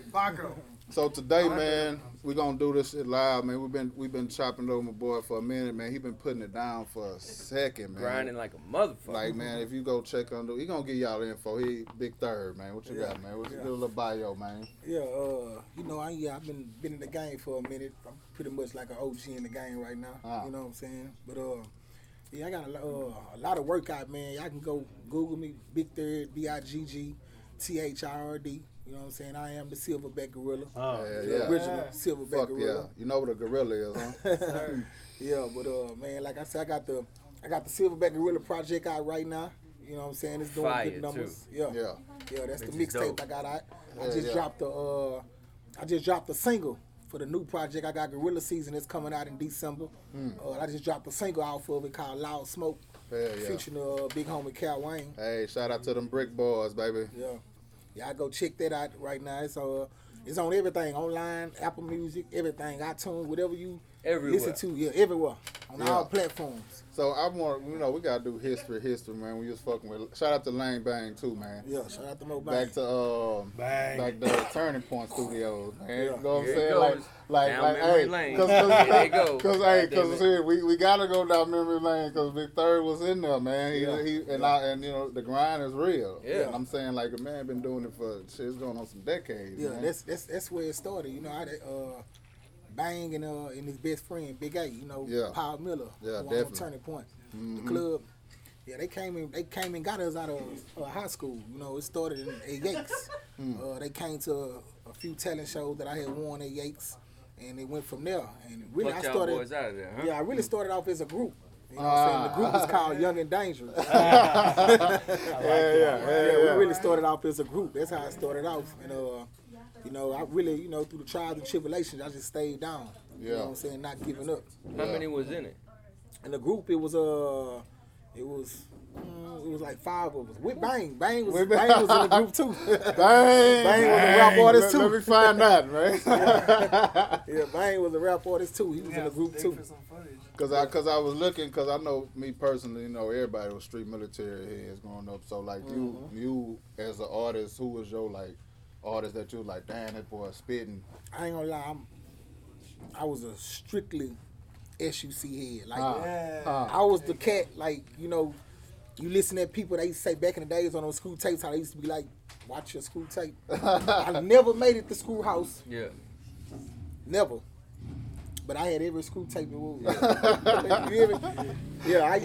[SPEAKER 2] So today, man, we gonna do this shit live, man. We've been chopping over my boy for a minute, man. He been putting it down for a second, man.
[SPEAKER 4] Grinding like a motherfucker.
[SPEAKER 2] Like, man, if you go check on, he gonna give y'all the info. He big third, man. What you got, man? What you do a little bio, man?
[SPEAKER 1] Yeah, you know, I've been in the game for a minute. I'm pretty much like an OG in the game right now. You know what I'm saying? But yeah, I got a lot of workout, man. Y'all can go Google me, Big Third, BIGGTHIRD. You know what I'm saying? I am the Silverback Gorilla. The original Silverback
[SPEAKER 2] Fuck
[SPEAKER 1] Gorilla.
[SPEAKER 2] yeah. You know what a gorilla is, huh?
[SPEAKER 1] Yeah, but man, like I said, I got the Silverback Gorilla project out right now. You know what I'm saying? It's doing
[SPEAKER 4] Fire,
[SPEAKER 1] good numbers.
[SPEAKER 4] too.
[SPEAKER 1] Yeah, that's the
[SPEAKER 4] Which is
[SPEAKER 1] mixtape
[SPEAKER 4] dope.
[SPEAKER 1] I got out.
[SPEAKER 2] Yeah,
[SPEAKER 1] I just dropped the single for the new project. I got Gorilla Season that's coming out in December. I just dropped a single off of it called Loud Smoke, featuring big homie Cal Wayne.
[SPEAKER 2] Hey, shout out to them brick boys, baby.
[SPEAKER 1] Yeah, I go check that out right now. It's on everything, online, Apple Music, everything, iTunes, whatever you listen to, everywhere, on all platforms.
[SPEAKER 2] So I want, we gotta do history, man. We was fucking with. Shout out to Lane Bang too, man.
[SPEAKER 1] Yeah, shout out to Mo Bang.
[SPEAKER 2] Back to
[SPEAKER 3] Bang.
[SPEAKER 2] like the Turning Point Studios, man.
[SPEAKER 1] Yeah.
[SPEAKER 2] You know what I'm
[SPEAKER 4] Here it
[SPEAKER 2] saying?
[SPEAKER 4] goes.
[SPEAKER 2] Like,
[SPEAKER 4] Down
[SPEAKER 2] hey,
[SPEAKER 4] memory lane.
[SPEAKER 2] cause
[SPEAKER 4] Here they go.
[SPEAKER 2] here, we gotta go down memory lane, cause Big Third was in there, man. And the grind is real.
[SPEAKER 4] Yeah.
[SPEAKER 2] And I'm saying like a man been doing it for shit. It's going on some decades.
[SPEAKER 1] Yeah,
[SPEAKER 2] man.
[SPEAKER 1] that's where it started. You know, Bang and his best friend Big A. You know, Paul Miller.
[SPEAKER 2] Yeah,
[SPEAKER 1] who owned
[SPEAKER 2] definitely.
[SPEAKER 1] Turning Point, the club. Yeah, they came and got us out of high school. You know, it started at Yates. They came to a few talent shows that I had won at Yates, and it went from there. And really,
[SPEAKER 4] Fuck
[SPEAKER 1] I
[SPEAKER 4] y'all
[SPEAKER 1] started.
[SPEAKER 4] boys out of there, huh?
[SPEAKER 1] Yeah, I really started off as a group. You know what I'm saying? The group was called Young and Dangerous. We really started off as a group. That's how I started off. And I really, through the trials and tribulations, I just stayed down. You know what I'm saying? Not giving up.
[SPEAKER 4] How many was in it?
[SPEAKER 1] In the group, it was like 5 of us. With Bang. Bang was in the group too. Bang was a rap artist too.
[SPEAKER 2] Let me find out, man.
[SPEAKER 1] Yeah, Bang was a rap artist too. He was in the group too.
[SPEAKER 2] Cause I was looking, cause I know me personally, everybody was street military heads growing up. So like you as an artist, who was your like artist that you was like, damn, that boy spitting?
[SPEAKER 1] I ain't gonna lie, I was a strictly SUC head. Like I was the cat. Like you listen at people. They used to say back in the days on those school tapes how they used to be like, watch your school tape. I never made it to schoolhouse.
[SPEAKER 4] Yeah.
[SPEAKER 1] Never. But I had every school tape in the world. You hear me? Yeah, I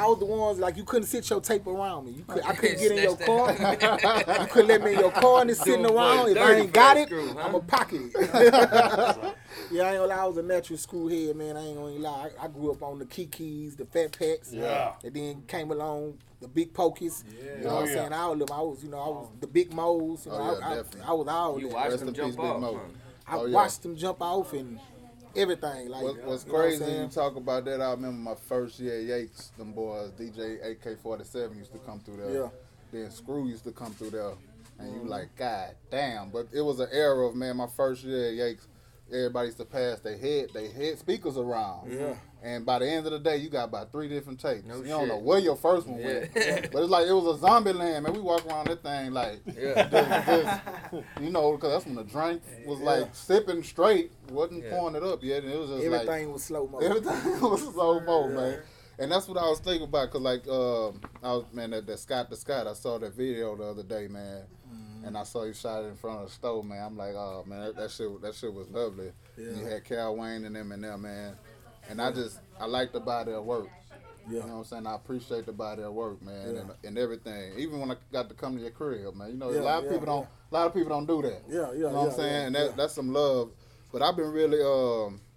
[SPEAKER 1] was the ones, like, you couldn't sit your tape around me. I couldn't get in your car. You couldn't let me in your car and it's sitting around. If I ain't got it, I'm going to pocket it. Yeah, I ain't gonna lie, I was a natural school head, man. I ain't gonna lie. I grew up on the Kikis, the Fat Packs.
[SPEAKER 3] Yeah.
[SPEAKER 1] And then came along the Big Pokies.
[SPEAKER 3] Yeah.
[SPEAKER 1] You know what I'm saying? All of them. I was the Big Moles. I was all
[SPEAKER 4] You
[SPEAKER 1] that.
[SPEAKER 4] watched
[SPEAKER 2] Rest
[SPEAKER 4] them
[SPEAKER 2] in
[SPEAKER 4] jump
[SPEAKER 2] peace, Big
[SPEAKER 4] off.
[SPEAKER 2] Mo.
[SPEAKER 1] I watched them jump off and everything. Like
[SPEAKER 2] What's
[SPEAKER 1] you know what I'm
[SPEAKER 2] crazy,
[SPEAKER 1] saying?
[SPEAKER 2] you talk about that, I remember my first year at Yates, them boys, DJ AK-47 used to come through there.
[SPEAKER 1] Yeah.
[SPEAKER 2] Then Screw used to come through there. And you like, God damn. But it was an era of, man, my first year at Yates, everybody used to pass their head speakers around.
[SPEAKER 1] Yeah.
[SPEAKER 2] And by the end of the day, you got about 3 different tapes.
[SPEAKER 4] No
[SPEAKER 2] you don't
[SPEAKER 4] shit.
[SPEAKER 2] know where your first one went. But it's like, it was a zombie land, man. We walk around that thing like, just, because that's when the drink was like sipping straight, wasn't pouring it up yet. And it was just
[SPEAKER 1] Everything was slow mo.
[SPEAKER 2] Everything was slow mo, man. And that's what I was thinking about, cause like that Scott the Scott, I saw that video the other day, man, and I saw you shot it in front of the stove, man. I'm like, oh man, that shit was lovely.
[SPEAKER 1] Yeah.
[SPEAKER 2] And you had Cal Wayne and them in there, man, and I like the body of work.
[SPEAKER 1] Yeah.
[SPEAKER 2] You know what I'm saying? I appreciate the body of work, man, and everything. Even when I got to come to your crib, man. A lot of people don't do that.
[SPEAKER 1] Yeah,
[SPEAKER 2] You know what I'm saying? And that's some love. But I've been really,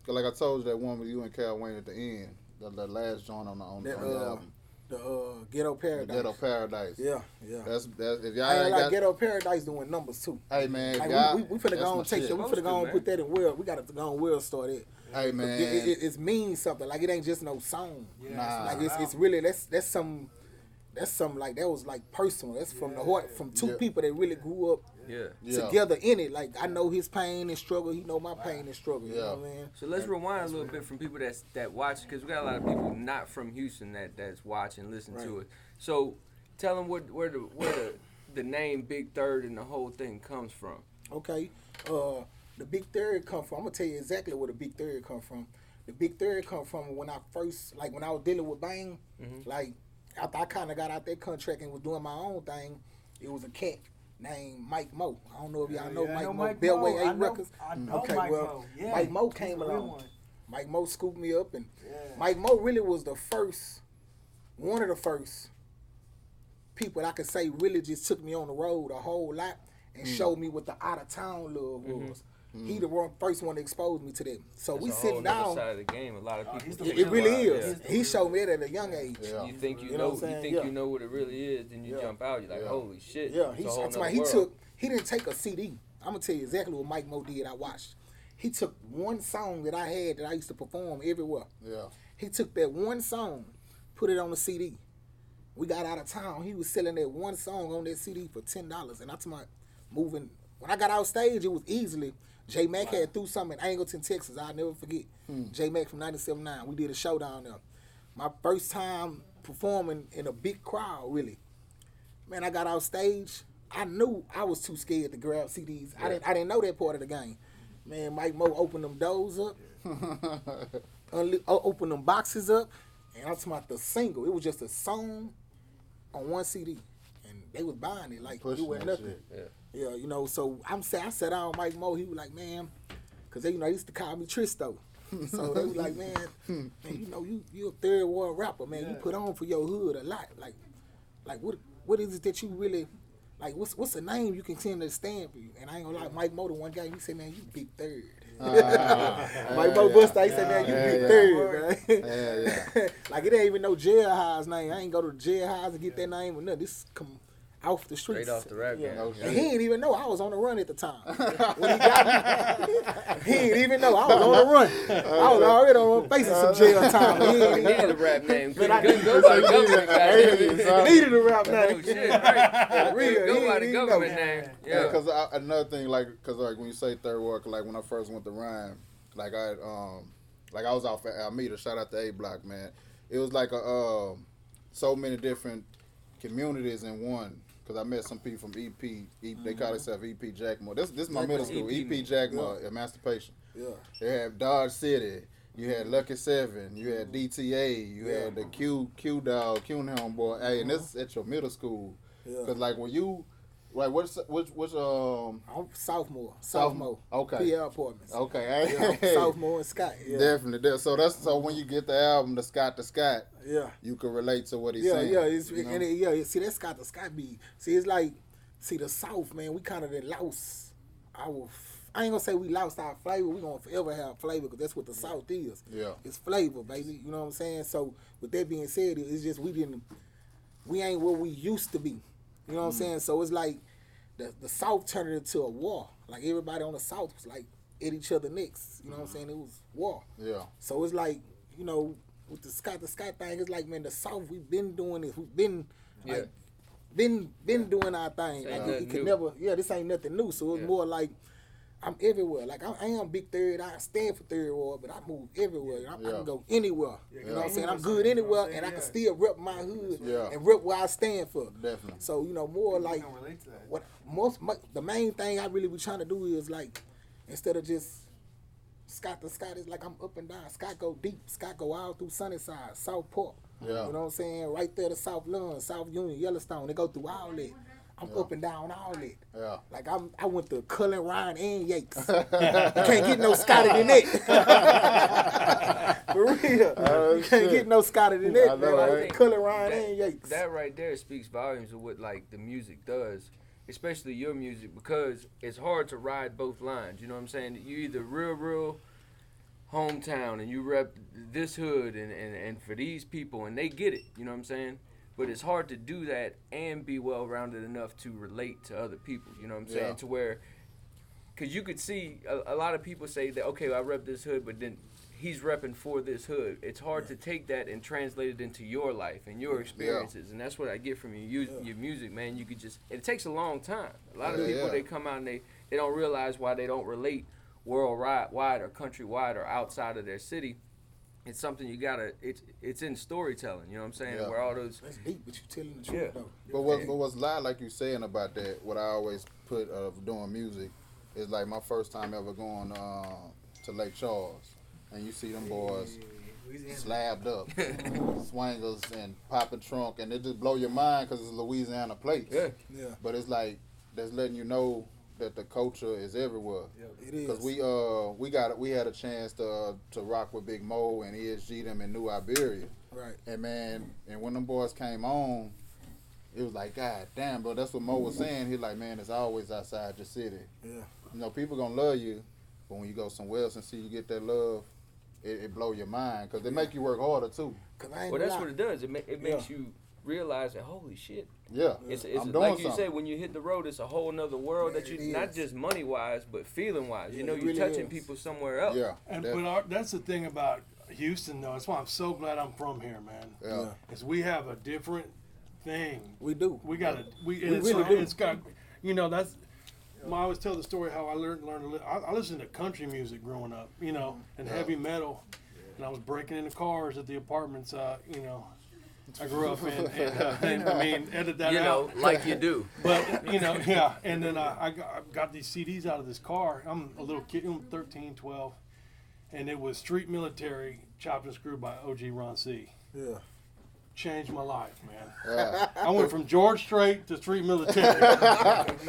[SPEAKER 2] like I told you, that one with you and Cal Wayne at the end. The last joint on the album.
[SPEAKER 1] The Ghetto Paradise.
[SPEAKER 2] Ghetto Paradise.
[SPEAKER 1] Yeah.
[SPEAKER 2] That's if y'all
[SPEAKER 1] I
[SPEAKER 2] ain't
[SPEAKER 1] ain't like
[SPEAKER 2] got
[SPEAKER 1] Ghetto Paradise doing numbers too.
[SPEAKER 2] Hey man,
[SPEAKER 1] Like
[SPEAKER 2] y'all,
[SPEAKER 1] we finna
[SPEAKER 2] that's
[SPEAKER 1] go
[SPEAKER 2] my
[SPEAKER 1] on take
[SPEAKER 2] shit.
[SPEAKER 1] that. We finna go on put that in Will. We gotta go on Will store that.
[SPEAKER 2] Hey man,
[SPEAKER 1] It's means something. Like it ain't just no song.
[SPEAKER 5] Yeah,
[SPEAKER 2] Nah.
[SPEAKER 1] Like it's really that's some like that was like personal. That's from the heart, from two people that really grew up together in it. Like I know his pain and struggle. He know my pain and struggle. You know what I mean?
[SPEAKER 6] So let's rewind a little bit from people that watch, because we got a lot of people not from Houston that's watch and listen to it. So tell them where the name Big Third and the whole thing comes from.
[SPEAKER 1] Okay. The Big Third come from. I'm gonna tell you exactly where the Big Third come from. The Big Third come from when I first, like when I was dealing with Bang, like after I kind of got out that contract and was doing my own thing, it was a cat named Mike Mo. I don't know if y'all know Mike Mo. Beltway 8 Records.
[SPEAKER 5] I know
[SPEAKER 1] Okay,
[SPEAKER 5] Mike
[SPEAKER 1] well,
[SPEAKER 5] Mo. Yeah,
[SPEAKER 1] Mike Mo came along. Mike Mo scooped me up, and Mike Mo really was one of the first people that I could say really just took me on the road a whole lot and showed me what the out of town love was. He the first one to expose me to that. So
[SPEAKER 6] That's
[SPEAKER 1] we
[SPEAKER 6] a
[SPEAKER 1] sitting
[SPEAKER 6] whole
[SPEAKER 1] down.
[SPEAKER 6] other side of the game. A lot of people.
[SPEAKER 1] It really is. He showed me that at a young age.
[SPEAKER 2] Yeah.
[SPEAKER 6] You think you
[SPEAKER 1] You know
[SPEAKER 6] know,
[SPEAKER 1] what I'm saying?
[SPEAKER 6] you think
[SPEAKER 1] Yeah.
[SPEAKER 6] you know what it really is, then you jump out. You're like, holy shit.
[SPEAKER 1] Yeah,
[SPEAKER 6] it's a whole nother
[SPEAKER 1] he
[SPEAKER 6] world.
[SPEAKER 1] he didn't take a CD. I'm gonna tell you exactly what Mike Mo did. I watched. He took one song that I had that I used to perform everywhere.
[SPEAKER 2] Yeah.
[SPEAKER 1] He took that one song, put it on the CD. We got out of town. He was selling that one song on that CD for $10. And I told my moving. When I got out stage, it was easily. J Mac had threw something in Angleton, Texas. I'll never forget. J Mac from 97.9. We did a show down there. My first time performing in a big crowd, really. Man, I got out stage. I knew I was too scared to grab CDs. I didn't know that part of the game. Man, Mike Mo opened them doors up, opened them boxes up, and I'm talking about the single. It was just a song on one CD, and they was buying it like it was nothing. Yeah, you know. So I sat down with Mike Mo. He was like, man, because they used to call me Tristo. So they was like, man, you know, you a third world rapper, man. You put on for your hood a lot. Like what is it that you really like? What's the name you can tend to stand for you? And I ain't gonna lie, Mike Mo, the one guy, he said, man, you Big Third. Mike Mo Buster, he said, man, you Big Third, man. Like it ain't even no Jailhouse name. I ain't go to Jailhouse to get that name or nothing. This come off the streets.
[SPEAKER 6] Straight off the rap game.
[SPEAKER 1] And he didn't even know I was on the run at the time. When he got me, he didn't even know I was on the run. I was already on facing some jail time. He
[SPEAKER 6] You needed a rap name. Couldn't go by the government, goddamn.
[SPEAKER 1] needed a rap
[SPEAKER 6] Oh
[SPEAKER 1] name.
[SPEAKER 6] shit, right.
[SPEAKER 1] Real,
[SPEAKER 6] Go by
[SPEAKER 1] he
[SPEAKER 6] the
[SPEAKER 1] didn't
[SPEAKER 6] government
[SPEAKER 1] know.
[SPEAKER 6] name.
[SPEAKER 2] Yeah,
[SPEAKER 6] Yeah.
[SPEAKER 2] because another thing, because when you say third world, like when I first went to Rhyme, like I was off at Almeida. Shout out to A Block, man. It was like so many different communities in one. Because I met some people from EP they call themselves EP Jackmore. This is my middle school, EP Jackmore, Emancipation. Yeah. They had Dodge City. You had Lucky 7. You had DTA. You had the Q Dog, Q Homeboy. Hey, and this is at your middle school. Because like when you, like which
[SPEAKER 1] I'm Sophomore.
[SPEAKER 2] Okay.
[SPEAKER 1] PL Apartments.
[SPEAKER 2] Okay.
[SPEAKER 1] Yeah, Sophomore and Scott. Yeah.
[SPEAKER 2] Definitely. So when you get the album, the Scott to Scott, you can relate to what he's saying.
[SPEAKER 1] See that Scott to Scott beat. See, it's like, the South, man. We kind of lost our. I ain't gonna say we lost our flavor. We gonna forever have flavor because that's what the South is. Yeah, it's flavor, baby. You know what I'm saying? So with that being said, it's just we ain't where we used to be. You know what I'm saying? So it's like the South turned it into a war. Like everybody on the South was like at each other necks. You know what I'm saying? It was war. Yeah. So it's like, you know, with the Scott thing, it's like, man, the South, we've been doing this. We've been like been doing our thing. Like it could never this ain't nothing new. So it's more like I'm everywhere. Like I am Big Third. I stand for Third Ward, but I move everywhere. I can go anywhere. You know what I'm saying? I'm good anywhere, and I can still rep my hood and rep where I stand for. Definitely. So you know, more like what the main thing I really be trying to do is like, instead of just Scott to Scott, is like I'm up and down. Scott go deep. Scott go all through Sunnyside, South Park. Yeah. You know what I'm saying? Right there to South Lund, South Union, Yellowstone. They go through all that. I'm up and down all that. Yeah. Like I went to Cullen, Ryan, and Yates. You can't get no Scotty than that. For real. You can't get no Scotty than that. Like Cullen, Ryan, and Yates.
[SPEAKER 6] That right there speaks volumes of what like the music does, especially your music, because it's hard to ride both lines. You know what I'm saying? You either real hometown and you rep this hood and for these people and they get it, you know what I'm saying? But it's hard to do that and be well-rounded enough to relate to other people, you know what I'm saying? To where, because you could see a lot of people say that, okay, I rep this hood, but then he's repping for this hood. It's hard to take that and translate it into your life and your experiences, and that's what I get from your music, man. You could just, it takes a long time. A lot of people, they come out and they don't realize why they don't relate worldwide or countrywide or outside of their city. It's something you gotta. It's in storytelling. You know what I'm saying? Where all those.
[SPEAKER 1] That's deep, but you telling the truth though.
[SPEAKER 2] But what's loud, like you saying about that? What I always put of doing music is like my first time ever going to Lake Charles, and you see them boys slabbed up, swingers and popping trunk, and it just blow your mind because it's a Louisiana place.
[SPEAKER 1] Yeah.
[SPEAKER 2] But it's like that's letting you know that the culture is everywhere.
[SPEAKER 1] It is.
[SPEAKER 2] Because we had a chance to rock with Big Mo and ESG them in New Iberia.
[SPEAKER 1] Right.
[SPEAKER 2] And man, and when them boys came on, it was like, God damn, bro, that's what Mo was saying. He's like, man, it's always outside your city.
[SPEAKER 1] Yeah.
[SPEAKER 2] You know, people gonna love you, but when you go somewhere else and see you get that love, it blow your mind because they make you work harder too.
[SPEAKER 6] Well, that's what it does. It makes you realize that, holy shit.
[SPEAKER 2] Yeah.
[SPEAKER 6] It's
[SPEAKER 2] I'm
[SPEAKER 6] like
[SPEAKER 2] doing
[SPEAKER 6] you say, when you hit the road, it's a whole nother world that you, not just money wise, but feeling wise. You know, you're
[SPEAKER 1] really
[SPEAKER 6] touching people somewhere else.
[SPEAKER 2] Yeah.
[SPEAKER 3] But that's the thing about Houston, though. That's why I'm so glad I'm from here, man.
[SPEAKER 2] Yeah.
[SPEAKER 3] Is we have a different thing.
[SPEAKER 1] We do.
[SPEAKER 3] We got
[SPEAKER 1] really do.
[SPEAKER 3] It's got, you know, that's. I always tell the story how I learned to listen. I listened to country music growing up, you know, and heavy metal, and I was breaking into cars at the apartments, you know, I grew up in, and I mean, edit that out.
[SPEAKER 6] You know, like you do.
[SPEAKER 3] But, you know, yeah, and then I got these CDs out of this car. I'm a little kid, I'm 13, 12, and it was Street Military, Chopped and Screwed by O.G. Ron C.
[SPEAKER 1] Yeah.
[SPEAKER 3] Changed my life, man.
[SPEAKER 2] Yeah.
[SPEAKER 3] I went from George Strait to Street Military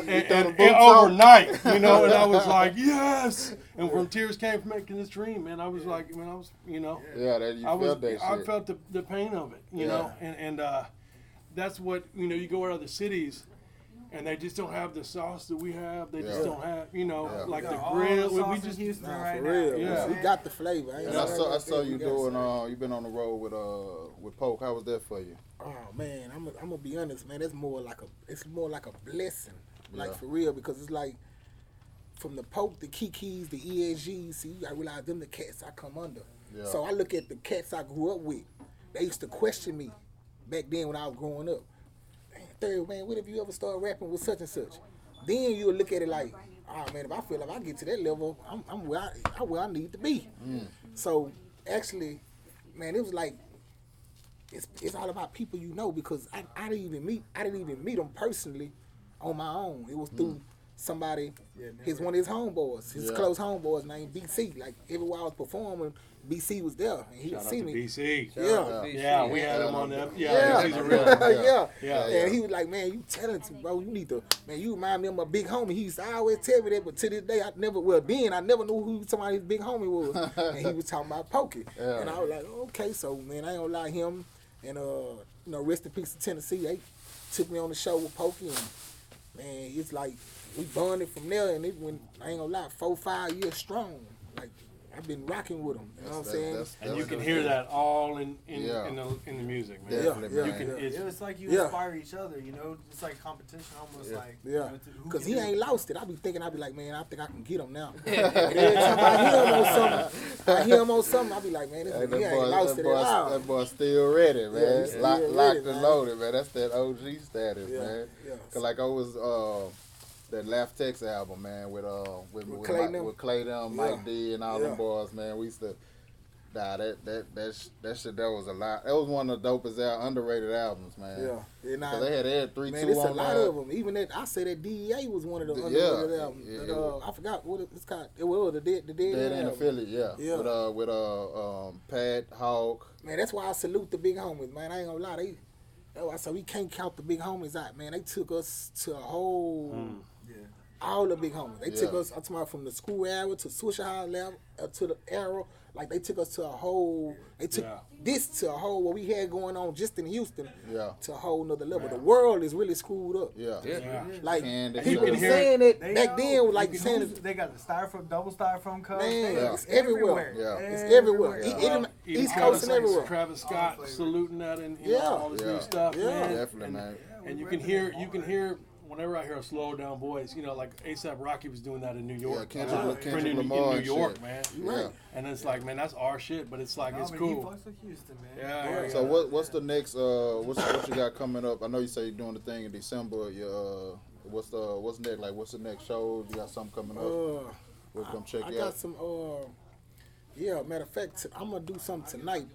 [SPEAKER 3] and overnight, you know, and I was like, yes. And from Tears Came from Making This Dream, man, I was like, when I was, you know, I felt the pain of it, you know, and that's what, you know, you go to other cities and they just don't have the sauce that we have. They just don't have, you know, like the grill. We just
[SPEAKER 5] Houston right
[SPEAKER 1] for real.
[SPEAKER 5] now.
[SPEAKER 1] Yeah. We got the flavor.
[SPEAKER 2] And I saw you doing. You've been on the road with Poke. How was that for you?
[SPEAKER 1] Oh man, I'm gonna be honest, man. It's more like a blessing, like for real, because it's like from the Poke, the Kikis, the ESGs. See, I realize them the cats I come under. Yeah. So I look at the cats I grew up with. They used to question me back then when I was growing up. Third, man, what if you ever start rapping with such and such? Then you'll look at it like, oh man, if I feel like I get to that level, I'm where I need to be. So actually, man, it was like it's all about people you know, because I didn't even meet them personally on my own. It was through somebody, one of his homeboys, his close homeboys named BC. Like everywhere I was performing, BC was there, and he would see me.
[SPEAKER 3] BC.
[SPEAKER 1] Yeah,
[SPEAKER 3] we had him on that.
[SPEAKER 1] Yeah,
[SPEAKER 3] he's a real.
[SPEAKER 1] And he was like, man, you talented, bro. You need to, man. You remind me of my big homie. He used to always tell me that, but to this day, I never knew who somebody his big homie was, and he was talking about Pokey, and I was like, okay, so man, I ain't gonna lie, him and you know, rest in peace to Tennessee. They took me on the show with Pokey, and man, it's like we bonded from there, and it went, I ain't gonna lie, 4-5 years strong. Like I've been rocking with them. You know what I'm saying?
[SPEAKER 3] And you can hear that all in the music, man.
[SPEAKER 2] Definitely,
[SPEAKER 5] It's like you inspire each other, you know? It's like competition almost, like.
[SPEAKER 1] Yeah. Because he ain't lost it. I be like, man, I think I can get him now. And every time I hear him on something, I be like, man, he ain't lost it at all.
[SPEAKER 2] That boy still ready, man.
[SPEAKER 1] Yeah,
[SPEAKER 2] Locked and loaded, man. That's that OG status, man.
[SPEAKER 1] Yeah.
[SPEAKER 2] Cause like I was that Laugh Tex album, man, with Clay them, Mike D, and all them boys, man. We used to, that shit, that was a lot. That was one of the dopest underrated albums, man. Yeah. Cause they had 3-2
[SPEAKER 1] man, it's
[SPEAKER 2] on
[SPEAKER 1] a lot of them. Even that, I say that DEA was one of the underrated albums. I forgot what it's called. It was the Dead
[SPEAKER 2] in the Philly, with Pat Hawk.
[SPEAKER 1] Man, that's why I salute the big homies, man. I ain't gonna lie, so we can't count the big homies out, man. They took us to a whole. All the big homies. They took us, I'm talking about from the school era to Swisher High level, to the Arrow, Like they took us to a whole. They took this to a whole what we had going on just in Houston. To a whole nother level. The world is really screwed up. Like people been saying it back then. Was like saying it.
[SPEAKER 5] They got the styrofoam, double styrofoam cups.
[SPEAKER 1] Man, it's everywhere. It's everywhere. East Coast and everywhere.
[SPEAKER 3] Travis Scott saluting that and all this new stuff. Man.
[SPEAKER 2] Definitely, man.
[SPEAKER 3] And you can hear. Whenever I hear a slow down voice, like A$AP Rocky was doing that in New York.
[SPEAKER 2] Kendrick Lamar
[SPEAKER 3] in New York,
[SPEAKER 2] shit.
[SPEAKER 3] man.
[SPEAKER 1] Right.
[SPEAKER 3] And it's like, man, that's our shit, but it's like, it's cool.
[SPEAKER 5] He fucks with Houston, man.
[SPEAKER 3] Yeah.
[SPEAKER 2] So what's the next, what you got coming up? I know you say you're doing the thing in December. What's next? Like, what's the next show? You got something coming up? We'll come check
[SPEAKER 1] I
[SPEAKER 2] you out.
[SPEAKER 1] got some, matter of fact, I'm going to do something tonight.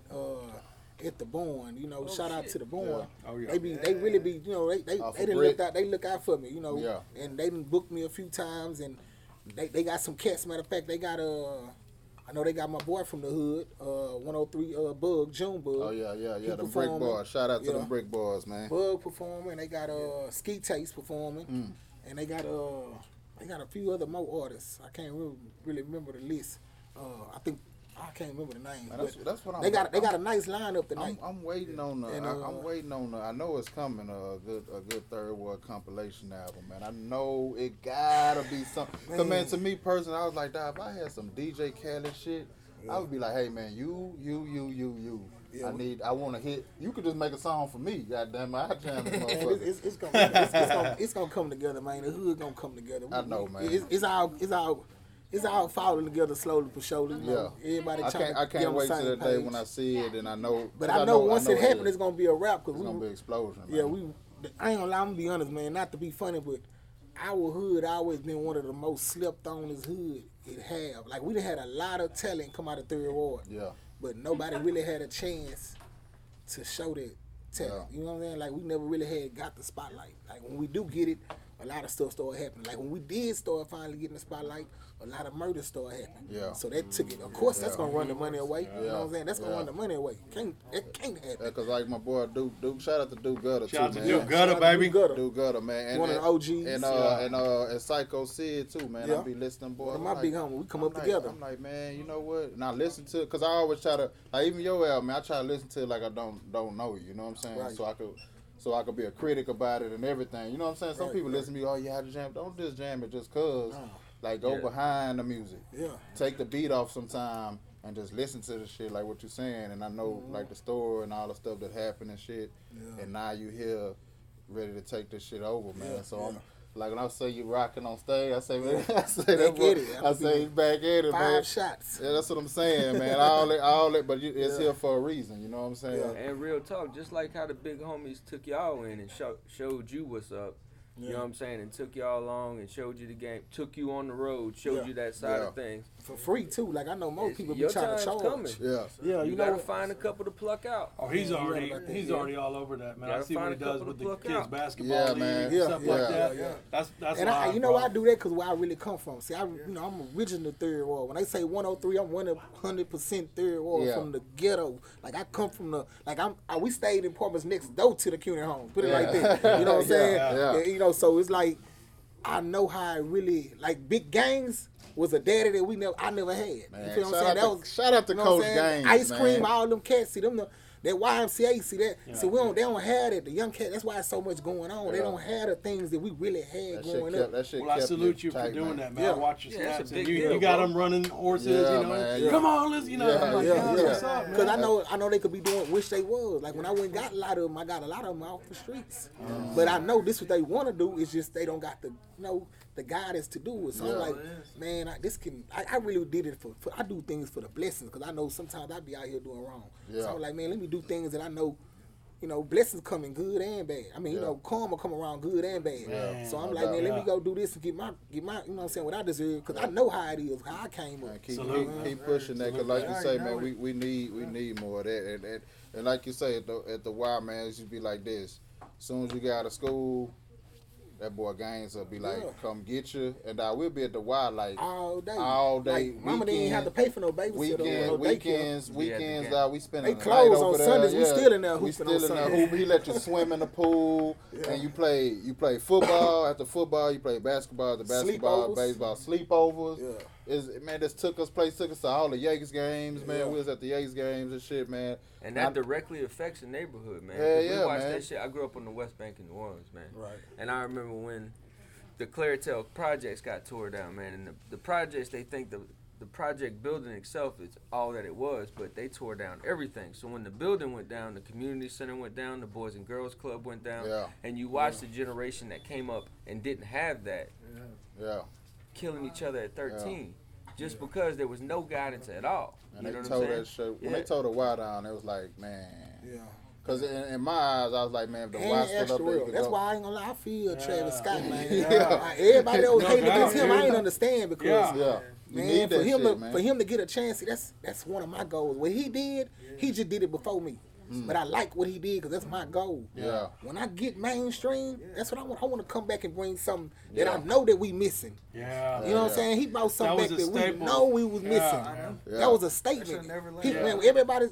[SPEAKER 1] At the Born, shout out to the Born. They really be, they look out for me, and they done booked me a few times, and they got some cats. Matter of fact, they got I know they got my boy from the hood, 103 Bug, June Bug.
[SPEAKER 2] Oh yeah, the Brick Boys. Shout out to them Brick Boys, man.
[SPEAKER 1] Bug performing. They got G.U.T.S performing, and they got a few other more artists. I can't really remember the list. I can't remember the name.
[SPEAKER 2] Man, that's what
[SPEAKER 1] they got a nice lineup tonight.
[SPEAKER 2] I'm waiting on I know it's coming a good Third World compilation album, man. I know it gotta be something. Cause man, to me personally, I was like, if I had some DJ Khaled shit, I would be like, hey man, you. Yeah, I want to hit. You could just make a song for me, goddamn. I jam this motherfucker.
[SPEAKER 1] It's gonna come together, man. The hood gonna come together.
[SPEAKER 2] I know, man.
[SPEAKER 1] It's all falling together slowly for sure. Everybody
[SPEAKER 2] I can't wait till the day when I see it and I know.
[SPEAKER 1] But I know once it happens, it's gonna be a wrap.
[SPEAKER 2] It's gonna be an explosion. Man.
[SPEAKER 1] Yeah, I ain't gonna lie. I'm gonna be honest, man. Not to be funny, but our hood always been one of the most slept on hood it have. Like we done had a lot of talent come out of Third Ward.
[SPEAKER 2] Yeah.
[SPEAKER 1] But nobody really had a chance to show that talent. You know what I'm saying? Like we never really got the spotlight. Like when we do get it, a lot of stuff started happening. Like when we did start finally getting the spotlight, a lot of murder started happening. Yeah. So that took it. Of course, that's gonna run the money away. You know what I'm saying? That's gonna run the money away. That can't happen.
[SPEAKER 2] Yeah, cause like my boy Duke, shout out to Duke Gutter too, man.
[SPEAKER 3] Shout out to Duke Gutter, baby.
[SPEAKER 2] Duke Gutter, man. And,
[SPEAKER 1] one of the OGs.
[SPEAKER 2] And Psycho Sid too, man. I be listening, boy.
[SPEAKER 1] One of my big homies. We come up together.
[SPEAKER 2] I'm like, man, you know what? And I listen to, cause I always try to, like even your album, man, I try to listen to it like I don't know you. You know what I'm saying? Right. So I could be a critic about it and everything. You know what I'm saying? Some people listen to me, oh yeah, I jam. Don't just jam it just cause. No. Like go behind the music. Yeah. Take the beat off sometime and just listen to the shit like what you're saying. And I know like the story and all the stuff that happened and shit. Yeah. And now you here ready to take this shit over, man. So I'm like when I say you rocking on stage, I say, man, I say he's back at it, man.
[SPEAKER 1] 5 shots.
[SPEAKER 2] Yeah, that's what I'm saying, man. all that, but it's here for a reason. You know what I'm saying?
[SPEAKER 6] Yeah. And real talk, just like how the big homies took y'all in and showed you what's up. You know what I'm saying? And took y'all along and showed you the game, took you on the road, showed you that side of things.
[SPEAKER 1] For free, too. Like, I know most people be trying to charge.
[SPEAKER 6] Coming.
[SPEAKER 1] Yeah,
[SPEAKER 6] you gotta find a couple to pluck out.
[SPEAKER 3] Oh, he's already all over that, man. I see what he does with the kids' basketball
[SPEAKER 2] league and
[SPEAKER 3] stuff like that. Yeah. That's
[SPEAKER 1] and I do that because where I really come from. See, I'm original Third Ward. When they say 103, I'm 100% Third Ward from the ghetto. Like, I come from we stayed in apartments next door to the community home. Put it like that. You know what I'm saying? Yeah. You know, so it's like, I know how I really, like, Big Gangs was a daddy that I never had.
[SPEAKER 2] Man,
[SPEAKER 1] you feel what I'm saying?
[SPEAKER 2] Shout out to Coach Gaines,
[SPEAKER 1] Ice Cream, man. All them cats, see them, that YMCA, see that? Yeah. See, they don't have that. The young cats, that's why it's so much going on. Yeah. They don't have the things that we really had growing up.
[SPEAKER 3] Well, I salute you for doing that, man. Yeah. I watch your snaps. You got them running horses, you know. Man, come on, let's, you know. What's up, man?
[SPEAKER 1] Because I know they could be doing, wish they was. Like when I went and got a lot of them, I got a lot of them off the streets. But I know this what they want to do. It's just they don't got the, the guidance to do it. So I'm like, man, I really did it for I do things for the blessings because I know sometimes I be out here doing wrong. Yeah. So I'm like, man, let me do things that I know, blessings come in good and bad. I mean, karma come around good and bad. Yeah. So I'm like, man, let me go do this and get my, you know what I'm saying, what I deserve because I know how it is, how I came up.
[SPEAKER 2] Keep pushing that because like you say, man, we need more of that. And like you say, at the Y, man, it should be like this. As soon as you get out of school, that boy Gaines will be like, come get you. And we'll be at the Y like all day.
[SPEAKER 1] Like, mama didn't have to pay for no babysitter. Weekends,
[SPEAKER 2] we spend
[SPEAKER 1] they close on Sundays. We still in there hooping on Sundays.
[SPEAKER 2] He let you swim in the pool. And you play football. After football, you play basketball. After basketball, baseball, sleepovers. Yeah. this took us to all the Yankees games, man. We was at the Yankees games and shit, man.
[SPEAKER 6] And that directly affects the neighborhood, man.
[SPEAKER 2] Yeah,
[SPEAKER 6] we watched
[SPEAKER 2] man.
[SPEAKER 6] that shit. I grew up on the West Bank in New Orleans, man.
[SPEAKER 1] Right.
[SPEAKER 6] And I remember when the Clairtel projects got tore down, man. And the projects, they think the project building itself is all that it was, but they tore down everything. So when the building went down, the community center went down, the Boys and Girls Club went down, and you watched the generation that came up and didn't have that, killing each other at 13, just because there was no guidance at all.
[SPEAKER 2] And
[SPEAKER 6] you know
[SPEAKER 2] they
[SPEAKER 6] what I'm
[SPEAKER 2] told
[SPEAKER 6] saying?
[SPEAKER 2] that shit. When they told the Y down, it was like, man.
[SPEAKER 1] Yeah.
[SPEAKER 2] Because in my eyes, I was like, man, if the Y still up there,
[SPEAKER 1] that's why I ain't gonna lie. I feel Travis Scott, man.
[SPEAKER 2] Yeah.
[SPEAKER 1] Everybody that was hating against him, I ain't understand because.
[SPEAKER 2] Yeah.
[SPEAKER 1] Man, for him to get a chance, that's one of my goals. What he did, he just did it before me. But I like what he did because that's my goal.
[SPEAKER 2] Yeah.
[SPEAKER 1] When I get mainstream, that's what I want. I want to come back and bring something that I know that we missing.
[SPEAKER 3] Yeah.
[SPEAKER 1] You know what I'm saying? He brought something back that
[SPEAKER 3] staple.
[SPEAKER 1] we know we was missing.
[SPEAKER 2] Yeah.
[SPEAKER 1] That was a statement. Man, everybody's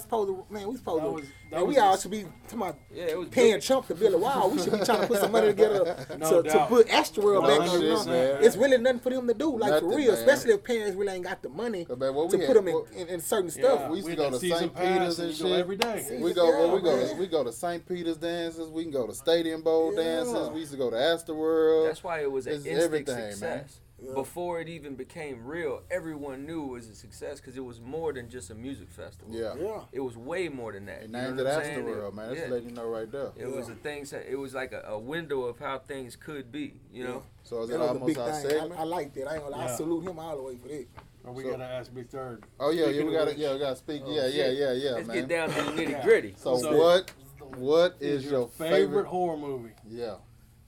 [SPEAKER 1] supposed to. Man, we supposed to. We all should be talking about paying Trump to build a wall. We should be trying to put some money together to put Asteroid back on. It's really nothing for them to do, like for real. Man. Especially if parents really ain't got the money to put them in certain stuff.
[SPEAKER 2] We used to go to St. Peter's and shit
[SPEAKER 3] every day.
[SPEAKER 2] We go to St. Peter's dances. We can go to Stadium Bowl dances. We used to go to Astroworld.
[SPEAKER 6] That's why it was an instant success. Man. Before it even became real, everyone knew it was a success because it was more than just a music festival.
[SPEAKER 2] Yeah.
[SPEAKER 6] It was way more than that.
[SPEAKER 2] They named it Astroworld, man. That's letting you know right there.
[SPEAKER 6] It was a thing. It was like a window of how things could be. You know.
[SPEAKER 2] So is it almost our segment?
[SPEAKER 1] I like that. I ain't gonna lie. I salute him all the way for that.
[SPEAKER 3] Or we gotta ask Big Third.
[SPEAKER 2] Oh we gotta speak.
[SPEAKER 6] Let's
[SPEAKER 2] man.
[SPEAKER 6] get down to the nitty gritty.
[SPEAKER 2] So what is your favorite
[SPEAKER 3] horror movie?
[SPEAKER 2] Yeah.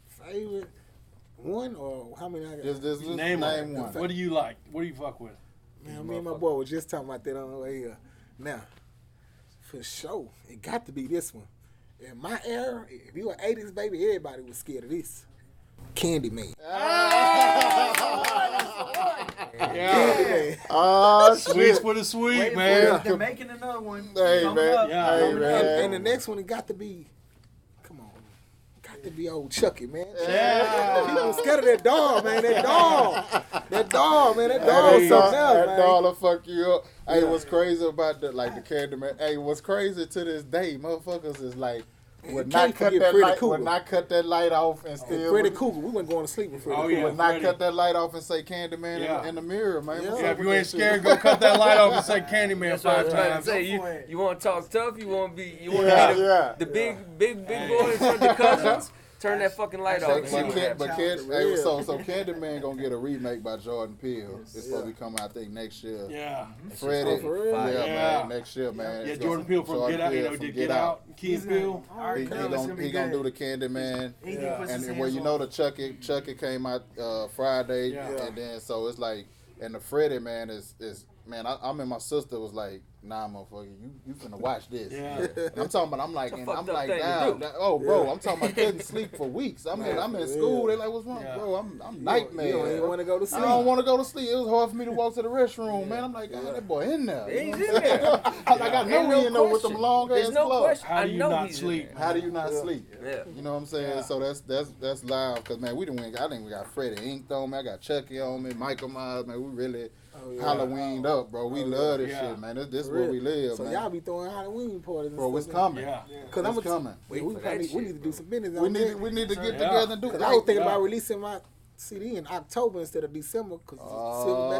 [SPEAKER 1] Favorite one or how many I got?
[SPEAKER 2] Just name one.
[SPEAKER 3] What do you like? What do you fuck with?
[SPEAKER 1] Man, me and my boy were just talking about that on the way here. Now, for sure, it got to be this one. In my era, if you were 80s baby, everybody was scared of this. Candyman.
[SPEAKER 3] Yeah. Sweet for the sweet, man.
[SPEAKER 5] They're making another one.
[SPEAKER 2] Hey, man.
[SPEAKER 3] Yeah.
[SPEAKER 1] And the next one, it got to be, got to be old Chucky, man.
[SPEAKER 2] Yeah.
[SPEAKER 1] People scared of that dog, man. That dog, man. That dog something else, man.
[SPEAKER 2] That dog will fuck you up. Hey, what's crazy about the Candyman? Hey, what's crazy to this day, motherfuckers is like, would not cut that light off and still.
[SPEAKER 1] Freddy Krueger, we weren't going to sleep with Freddy Krueger.
[SPEAKER 2] Would not cut that light off and say Candyman in the mirror, man.
[SPEAKER 3] Yeah, if you ain't scared, go cut that light off and say Candyman 5 times.
[SPEAKER 6] Say, you want to talk tough? You want to be the big boy in front of the cousins? Turn that fucking light off.
[SPEAKER 2] So Candyman gonna get a remake by Jordan Peele. It's supposed to be coming out, I think, next year.
[SPEAKER 3] Yeah.
[SPEAKER 2] Freddy. Man, next year, man.
[SPEAKER 3] Yeah, Jordan Peele from Get Out. Did Get Out. Key and Peele.
[SPEAKER 2] He gonna do the Candyman. And well, you know the Chucky came out Friday, and then so it's like, and the Freddy man is man. I mean, my sister was like, nah, motherfucker, you finna watch this. Yeah. And I'm talking about, I'm like, oh, bro, I'm talking about couldn't sleep for weeks. I'm in school. They like, what's wrong, bro? I'm nightmare.
[SPEAKER 1] You don't even want to go to sleep.
[SPEAKER 2] I don't want to go to sleep. It was hard for me to walk to the restroom, man. I'm like, God, that boy in there.
[SPEAKER 6] He's in there.
[SPEAKER 2] I know he in there with them long ass clothes.
[SPEAKER 3] How do you not sleep?
[SPEAKER 2] How do you not sleep?
[SPEAKER 6] Yeah.
[SPEAKER 2] You know what I'm saying? Yeah. So that's live, because man, I think we got Freddy inked on me. I got Chucky on me, Michael Myers, man. We really Halloweened up, bro. We love this shit, man. This is where we live,
[SPEAKER 1] so
[SPEAKER 2] man.
[SPEAKER 1] y'all be throwing Halloween parties.
[SPEAKER 2] Bro, it's coming.
[SPEAKER 1] Yeah. Cause I'm coming. We need to do some business.
[SPEAKER 2] We need to get together and do.
[SPEAKER 1] Cause I was thinking about releasing my CD in October instead of December, cause Silver back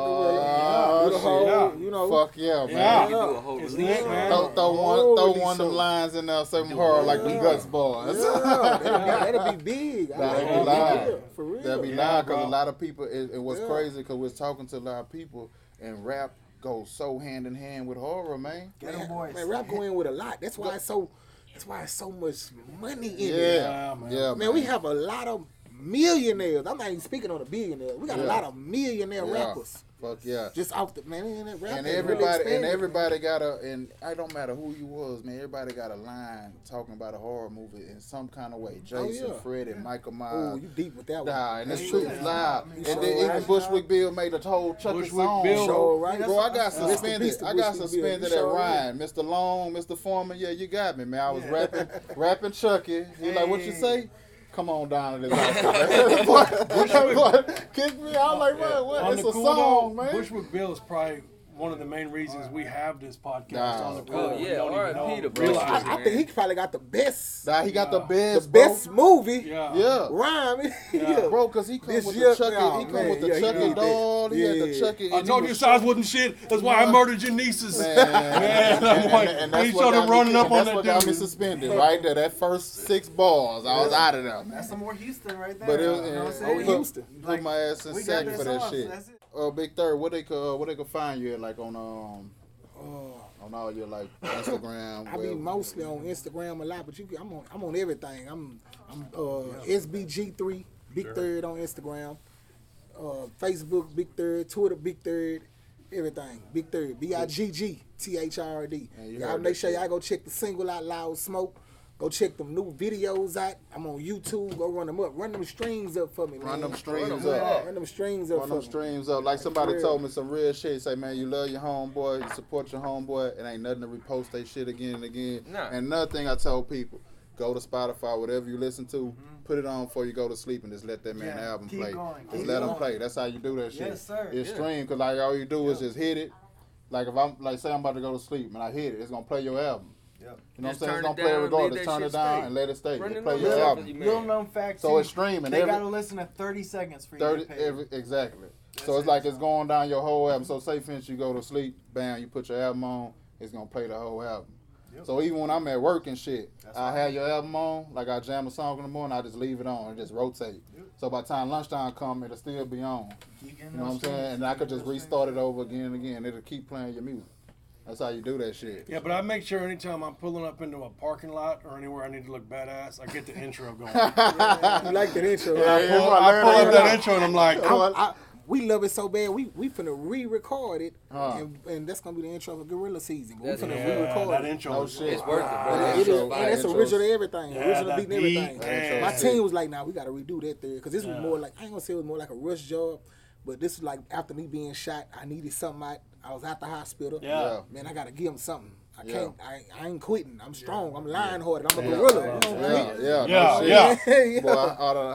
[SPEAKER 1] to the whole, you know.
[SPEAKER 2] Fuck yeah, man.
[SPEAKER 6] Yeah. You do a whole release, man.
[SPEAKER 2] Throw one of them lines in there, some horror like the Guts Boys.
[SPEAKER 1] That'd be big.
[SPEAKER 2] That'd be live.
[SPEAKER 1] For real.
[SPEAKER 2] That'd be live, because a lot of people, it was crazy, because we're talking to a lot of people, and rap goes so hand in hand with horror, man.
[SPEAKER 1] Man, rap go in with a lot. That's why it's so much money in
[SPEAKER 2] it.
[SPEAKER 1] Yeah, man. We have a lot of millionaires. I'm not even speaking on the billionaires. We got a lot of millionaire rappers.
[SPEAKER 2] Fuck yeah.
[SPEAKER 1] Just off the man, rap.
[SPEAKER 2] And everybody got and I don't matter who you was, man. Everybody got a line talking about a horror movie in some kind of way. Jason, Freddy, Michael Myers.
[SPEAKER 1] Oh, you deep with that one.
[SPEAKER 2] Nah, and it's true. It's loud. And then even Bushwick Bill made a whole Chucky song.
[SPEAKER 1] Right?
[SPEAKER 2] Bro, I got suspended. At Ryan, Mr. Long, Mr. Foreman. Yeah, you got me, man. I was rapping Chucky. He like, what you say? come on down to this outfit. Boy, kicked me. I was like, what? It's a song, man.
[SPEAKER 3] Bushwick Bill is probably one of the main reasons we have this podcast on the
[SPEAKER 6] Oh,
[SPEAKER 3] cool.
[SPEAKER 6] yeah, R.I.P. to Bushwick,
[SPEAKER 1] I think he probably got the best.
[SPEAKER 2] Nah, he got the best,
[SPEAKER 1] best movie.
[SPEAKER 2] Yeah.
[SPEAKER 1] Rhyme.
[SPEAKER 2] Bro, because he comes with
[SPEAKER 1] year-
[SPEAKER 2] the Chucky.
[SPEAKER 1] oh,
[SPEAKER 2] He come
[SPEAKER 1] man,
[SPEAKER 2] with the
[SPEAKER 1] yeah, he
[SPEAKER 2] Chucky
[SPEAKER 1] did that.
[SPEAKER 2] doll. He had the
[SPEAKER 1] Yeah.
[SPEAKER 2] Chucky.
[SPEAKER 3] I told you your size wasn't shit. That's why I murdered your nieces. Man, I'm like, he started running up on
[SPEAKER 2] that's
[SPEAKER 3] that
[SPEAKER 2] what got me
[SPEAKER 3] dude.
[SPEAKER 2] suspended right there. That first 6 balls, I was out of there.
[SPEAKER 5] That's some more Houston right there.
[SPEAKER 2] But it was,
[SPEAKER 5] you know what I'm
[SPEAKER 2] put,
[SPEAKER 5] saying?
[SPEAKER 1] Houston.
[SPEAKER 2] put my ass in
[SPEAKER 5] We got
[SPEAKER 2] sack
[SPEAKER 5] that
[SPEAKER 2] for that
[SPEAKER 5] sauce,
[SPEAKER 2] shit.
[SPEAKER 5] that's it.
[SPEAKER 2] Big Third, what they could find you at, like on all your like Instagram.
[SPEAKER 1] I be mostly on Instagram a lot, but I'm on everything. I'm SBG3 Big Third on Instagram, Facebook Big Third, Twitter Big Third, everything Big Third BIGGTHRD. Y'all make sure y'all go check the single out, Loud Smoke. Go check them new videos out. I'm on YouTube. Go run them up. Run them streams up for me, man.
[SPEAKER 2] Run them streams up.
[SPEAKER 1] Run them streams up
[SPEAKER 2] Run
[SPEAKER 1] for
[SPEAKER 2] them
[SPEAKER 1] me.
[SPEAKER 2] streams up. Like somebody told me some real shit. Say, man, you love your homeboy, you support your homeboy. It ain't nothing to repost they shit again and again.
[SPEAKER 6] Nah.
[SPEAKER 2] And another thing I told people, go to Spotify, whatever you listen to, put it on before you go to sleep and just let that man album
[SPEAKER 5] keep
[SPEAKER 2] play.
[SPEAKER 5] going,
[SPEAKER 2] Just
[SPEAKER 5] keep
[SPEAKER 2] let him
[SPEAKER 5] going.
[SPEAKER 2] play. That's how you do that shit.
[SPEAKER 5] Yes, sir.
[SPEAKER 2] It's stream, because like all you do is just hit it. Like if I'm like say I'm about to go to sleep and I hit it, it's gonna play your album.
[SPEAKER 5] Yep.
[SPEAKER 2] You know
[SPEAKER 6] Just
[SPEAKER 2] what I'm saying?
[SPEAKER 6] turn
[SPEAKER 2] It's
[SPEAKER 6] it
[SPEAKER 2] gonna play it
[SPEAKER 6] down,
[SPEAKER 2] regardless.
[SPEAKER 6] leave that
[SPEAKER 2] Turn
[SPEAKER 6] shit
[SPEAKER 2] it down
[SPEAKER 6] stay.
[SPEAKER 2] and let it stay.
[SPEAKER 6] Run
[SPEAKER 2] It
[SPEAKER 6] it
[SPEAKER 2] play
[SPEAKER 6] on
[SPEAKER 2] your
[SPEAKER 6] the
[SPEAKER 2] album.
[SPEAKER 6] level,
[SPEAKER 5] Little known fact.
[SPEAKER 2] So
[SPEAKER 5] too,
[SPEAKER 2] it's streaming.
[SPEAKER 5] They
[SPEAKER 2] Every-
[SPEAKER 5] gotta listen to 30 seconds for you to get paid.
[SPEAKER 2] Exactly. So it's like it's going down your whole album. So say for instance you go to sleep, bam, you put your album on, it's gonna play the whole album.
[SPEAKER 5] Yep.
[SPEAKER 2] So even when I'm at work and shit,
[SPEAKER 5] That's
[SPEAKER 2] I
[SPEAKER 5] right.
[SPEAKER 2] have your album on, like I jam a song in the morning, I just leave it on and just rotate.
[SPEAKER 5] Yep.
[SPEAKER 2] So by the time lunchtime come, it'll still be on.
[SPEAKER 5] Keep getting
[SPEAKER 2] You know what I'm
[SPEAKER 5] those
[SPEAKER 2] saying?
[SPEAKER 5] streams.
[SPEAKER 2] And I could
[SPEAKER 5] Keep
[SPEAKER 2] just
[SPEAKER 5] those
[SPEAKER 2] restart it over again and again. It'll keep playing your music. That's how you do that shit.
[SPEAKER 3] Yeah, but I make sure anytime I'm pulling up into a parking lot or anywhere I need to look badass, I get the intro going.
[SPEAKER 1] You like that intro?
[SPEAKER 2] Yeah,
[SPEAKER 1] Right?
[SPEAKER 2] yeah.
[SPEAKER 3] I pull up that intro and I'm like,
[SPEAKER 1] We love it so bad. We finna re-record it,
[SPEAKER 2] Huh.
[SPEAKER 1] and that's gonna be the intro for Gorilla season. We
[SPEAKER 6] That's-
[SPEAKER 1] finna
[SPEAKER 3] yeah,
[SPEAKER 1] re-record
[SPEAKER 3] that
[SPEAKER 1] it.
[SPEAKER 3] intro
[SPEAKER 2] No
[SPEAKER 3] is
[SPEAKER 2] shit.
[SPEAKER 6] It's worth it, bro.
[SPEAKER 1] And
[SPEAKER 6] That
[SPEAKER 1] it is,
[SPEAKER 6] shit's
[SPEAKER 1] and
[SPEAKER 6] fire.
[SPEAKER 1] that's original everything.
[SPEAKER 3] Yeah,
[SPEAKER 1] Original
[SPEAKER 3] that
[SPEAKER 1] beat and everything.
[SPEAKER 3] beat, man.
[SPEAKER 1] My team was like, nah, we gotta redo that there. Because this was more like, I ain't gonna say it was more like a rush job, but this was like after me being shot, I needed something out. I was at the hospital.
[SPEAKER 3] Yeah.
[SPEAKER 1] Man, I gotta give him something. I
[SPEAKER 2] Yeah.
[SPEAKER 1] can't, I ain't quitting. I'm strong. I'm lion hearted. I'm a
[SPEAKER 2] Yeah.
[SPEAKER 1] gorilla.
[SPEAKER 2] Yeah,
[SPEAKER 1] You know what
[SPEAKER 2] yeah,
[SPEAKER 3] Yeah,
[SPEAKER 2] no shit.
[SPEAKER 3] yeah.
[SPEAKER 1] Yeah.
[SPEAKER 2] Boy,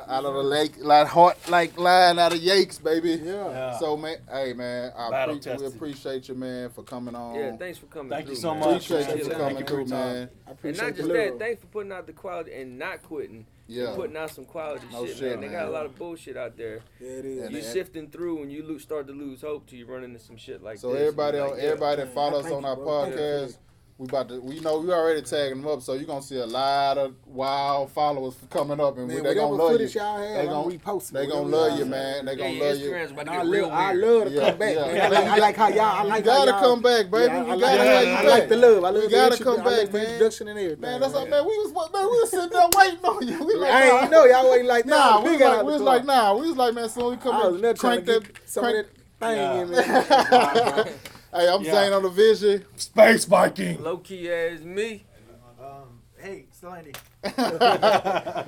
[SPEAKER 2] out of the lake, like heart, like line out of Yakes, baby.
[SPEAKER 3] Yeah.
[SPEAKER 2] So man, hey man,
[SPEAKER 3] Battle
[SPEAKER 2] we
[SPEAKER 3] tested.
[SPEAKER 2] appreciate you, man, for coming on.
[SPEAKER 6] Yeah, thanks for coming
[SPEAKER 3] Thank
[SPEAKER 6] through,
[SPEAKER 3] you so
[SPEAKER 6] man.
[SPEAKER 3] much.
[SPEAKER 2] Appreciate
[SPEAKER 3] man.
[SPEAKER 2] you for
[SPEAKER 6] Thank
[SPEAKER 2] coming
[SPEAKER 3] you
[SPEAKER 2] through,
[SPEAKER 3] for your time.
[SPEAKER 2] man.
[SPEAKER 1] I
[SPEAKER 6] And
[SPEAKER 1] appreciate
[SPEAKER 6] not
[SPEAKER 1] the
[SPEAKER 6] just
[SPEAKER 1] love.
[SPEAKER 6] that, thanks for putting out the quality and not quitting.
[SPEAKER 2] Yeah.
[SPEAKER 6] And putting out some quality
[SPEAKER 2] No
[SPEAKER 6] shit,
[SPEAKER 2] shit,
[SPEAKER 6] man. They got a
[SPEAKER 2] man.
[SPEAKER 6] lot of bullshit out there.
[SPEAKER 1] Yeah, it is.
[SPEAKER 2] And
[SPEAKER 6] You
[SPEAKER 2] it-
[SPEAKER 6] sifting through and you start to lose hope till you run into some shit like
[SPEAKER 2] So
[SPEAKER 6] this.
[SPEAKER 2] everybody,
[SPEAKER 6] Like, yeah.
[SPEAKER 2] everybody that follow us
[SPEAKER 1] Thank
[SPEAKER 2] on
[SPEAKER 1] you,
[SPEAKER 2] our
[SPEAKER 1] bro. Thank you.
[SPEAKER 2] podcast, we already tagging them up, so you're gonna see a lot of wild followers coming up, and
[SPEAKER 1] Man,
[SPEAKER 2] they gonna
[SPEAKER 1] whatever
[SPEAKER 2] love
[SPEAKER 1] footage
[SPEAKER 2] you.
[SPEAKER 1] y'all have,
[SPEAKER 2] They
[SPEAKER 1] I'm
[SPEAKER 2] gonna
[SPEAKER 1] repost it.
[SPEAKER 2] They gonna
[SPEAKER 1] Whatever
[SPEAKER 2] love
[SPEAKER 1] y'all
[SPEAKER 2] you,
[SPEAKER 1] have.
[SPEAKER 2] man. They
[SPEAKER 6] Yeah,
[SPEAKER 2] gonna
[SPEAKER 6] your
[SPEAKER 2] love you.
[SPEAKER 6] Instagram's about to
[SPEAKER 1] I
[SPEAKER 6] get real
[SPEAKER 1] love
[SPEAKER 6] weird.
[SPEAKER 1] to
[SPEAKER 2] Yeah,
[SPEAKER 1] come back.
[SPEAKER 2] yeah.
[SPEAKER 1] Man. I like how y'all. I like
[SPEAKER 2] You gotta
[SPEAKER 1] how y'all,
[SPEAKER 2] come back, baby.
[SPEAKER 1] Yeah,
[SPEAKER 2] We
[SPEAKER 1] I
[SPEAKER 2] gotta
[SPEAKER 1] like,
[SPEAKER 2] have you
[SPEAKER 1] I like
[SPEAKER 2] back.
[SPEAKER 1] the love. I love
[SPEAKER 2] We
[SPEAKER 1] the
[SPEAKER 2] gotta
[SPEAKER 1] intro-
[SPEAKER 2] come
[SPEAKER 1] I like
[SPEAKER 2] back,
[SPEAKER 1] the
[SPEAKER 2] man.
[SPEAKER 1] introduction and everything.
[SPEAKER 2] Man, that's what, man. We was sitting there waiting on you. We like,
[SPEAKER 1] I ain't know y'all ain't like that.
[SPEAKER 2] nah, we
[SPEAKER 1] got
[SPEAKER 2] was
[SPEAKER 1] out
[SPEAKER 2] like,
[SPEAKER 1] the
[SPEAKER 2] nah, we was like, man. Soon we
[SPEAKER 1] I
[SPEAKER 2] come
[SPEAKER 1] was
[SPEAKER 2] in,
[SPEAKER 1] there trying
[SPEAKER 2] crank
[SPEAKER 1] to
[SPEAKER 2] that,
[SPEAKER 1] get some of
[SPEAKER 2] crank.
[SPEAKER 1] that thing in me.
[SPEAKER 2] Hey, I'm
[SPEAKER 3] Yeah.
[SPEAKER 2] Zane on the Vision.
[SPEAKER 3] Space Viking.
[SPEAKER 6] Low key as me.
[SPEAKER 5] Hey, still Andy.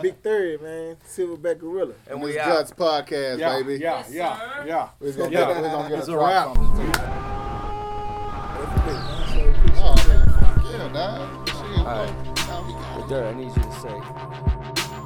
[SPEAKER 1] Big Third, man. Silverback Gorilla.
[SPEAKER 6] And
[SPEAKER 2] This
[SPEAKER 6] we out.
[SPEAKER 2] G.U.T.S podcast,
[SPEAKER 3] Yeah,
[SPEAKER 2] baby.
[SPEAKER 3] yeah.
[SPEAKER 2] We're gonna
[SPEAKER 3] Yeah.
[SPEAKER 2] get, we're gonna get
[SPEAKER 3] It's
[SPEAKER 2] a
[SPEAKER 3] a
[SPEAKER 2] drop
[SPEAKER 3] wrap.
[SPEAKER 2] from it, too. Oh, man. Yeah, dog. Shit,
[SPEAKER 6] All right.
[SPEAKER 2] nah, we got it.
[SPEAKER 6] But Dirt, I need you to say.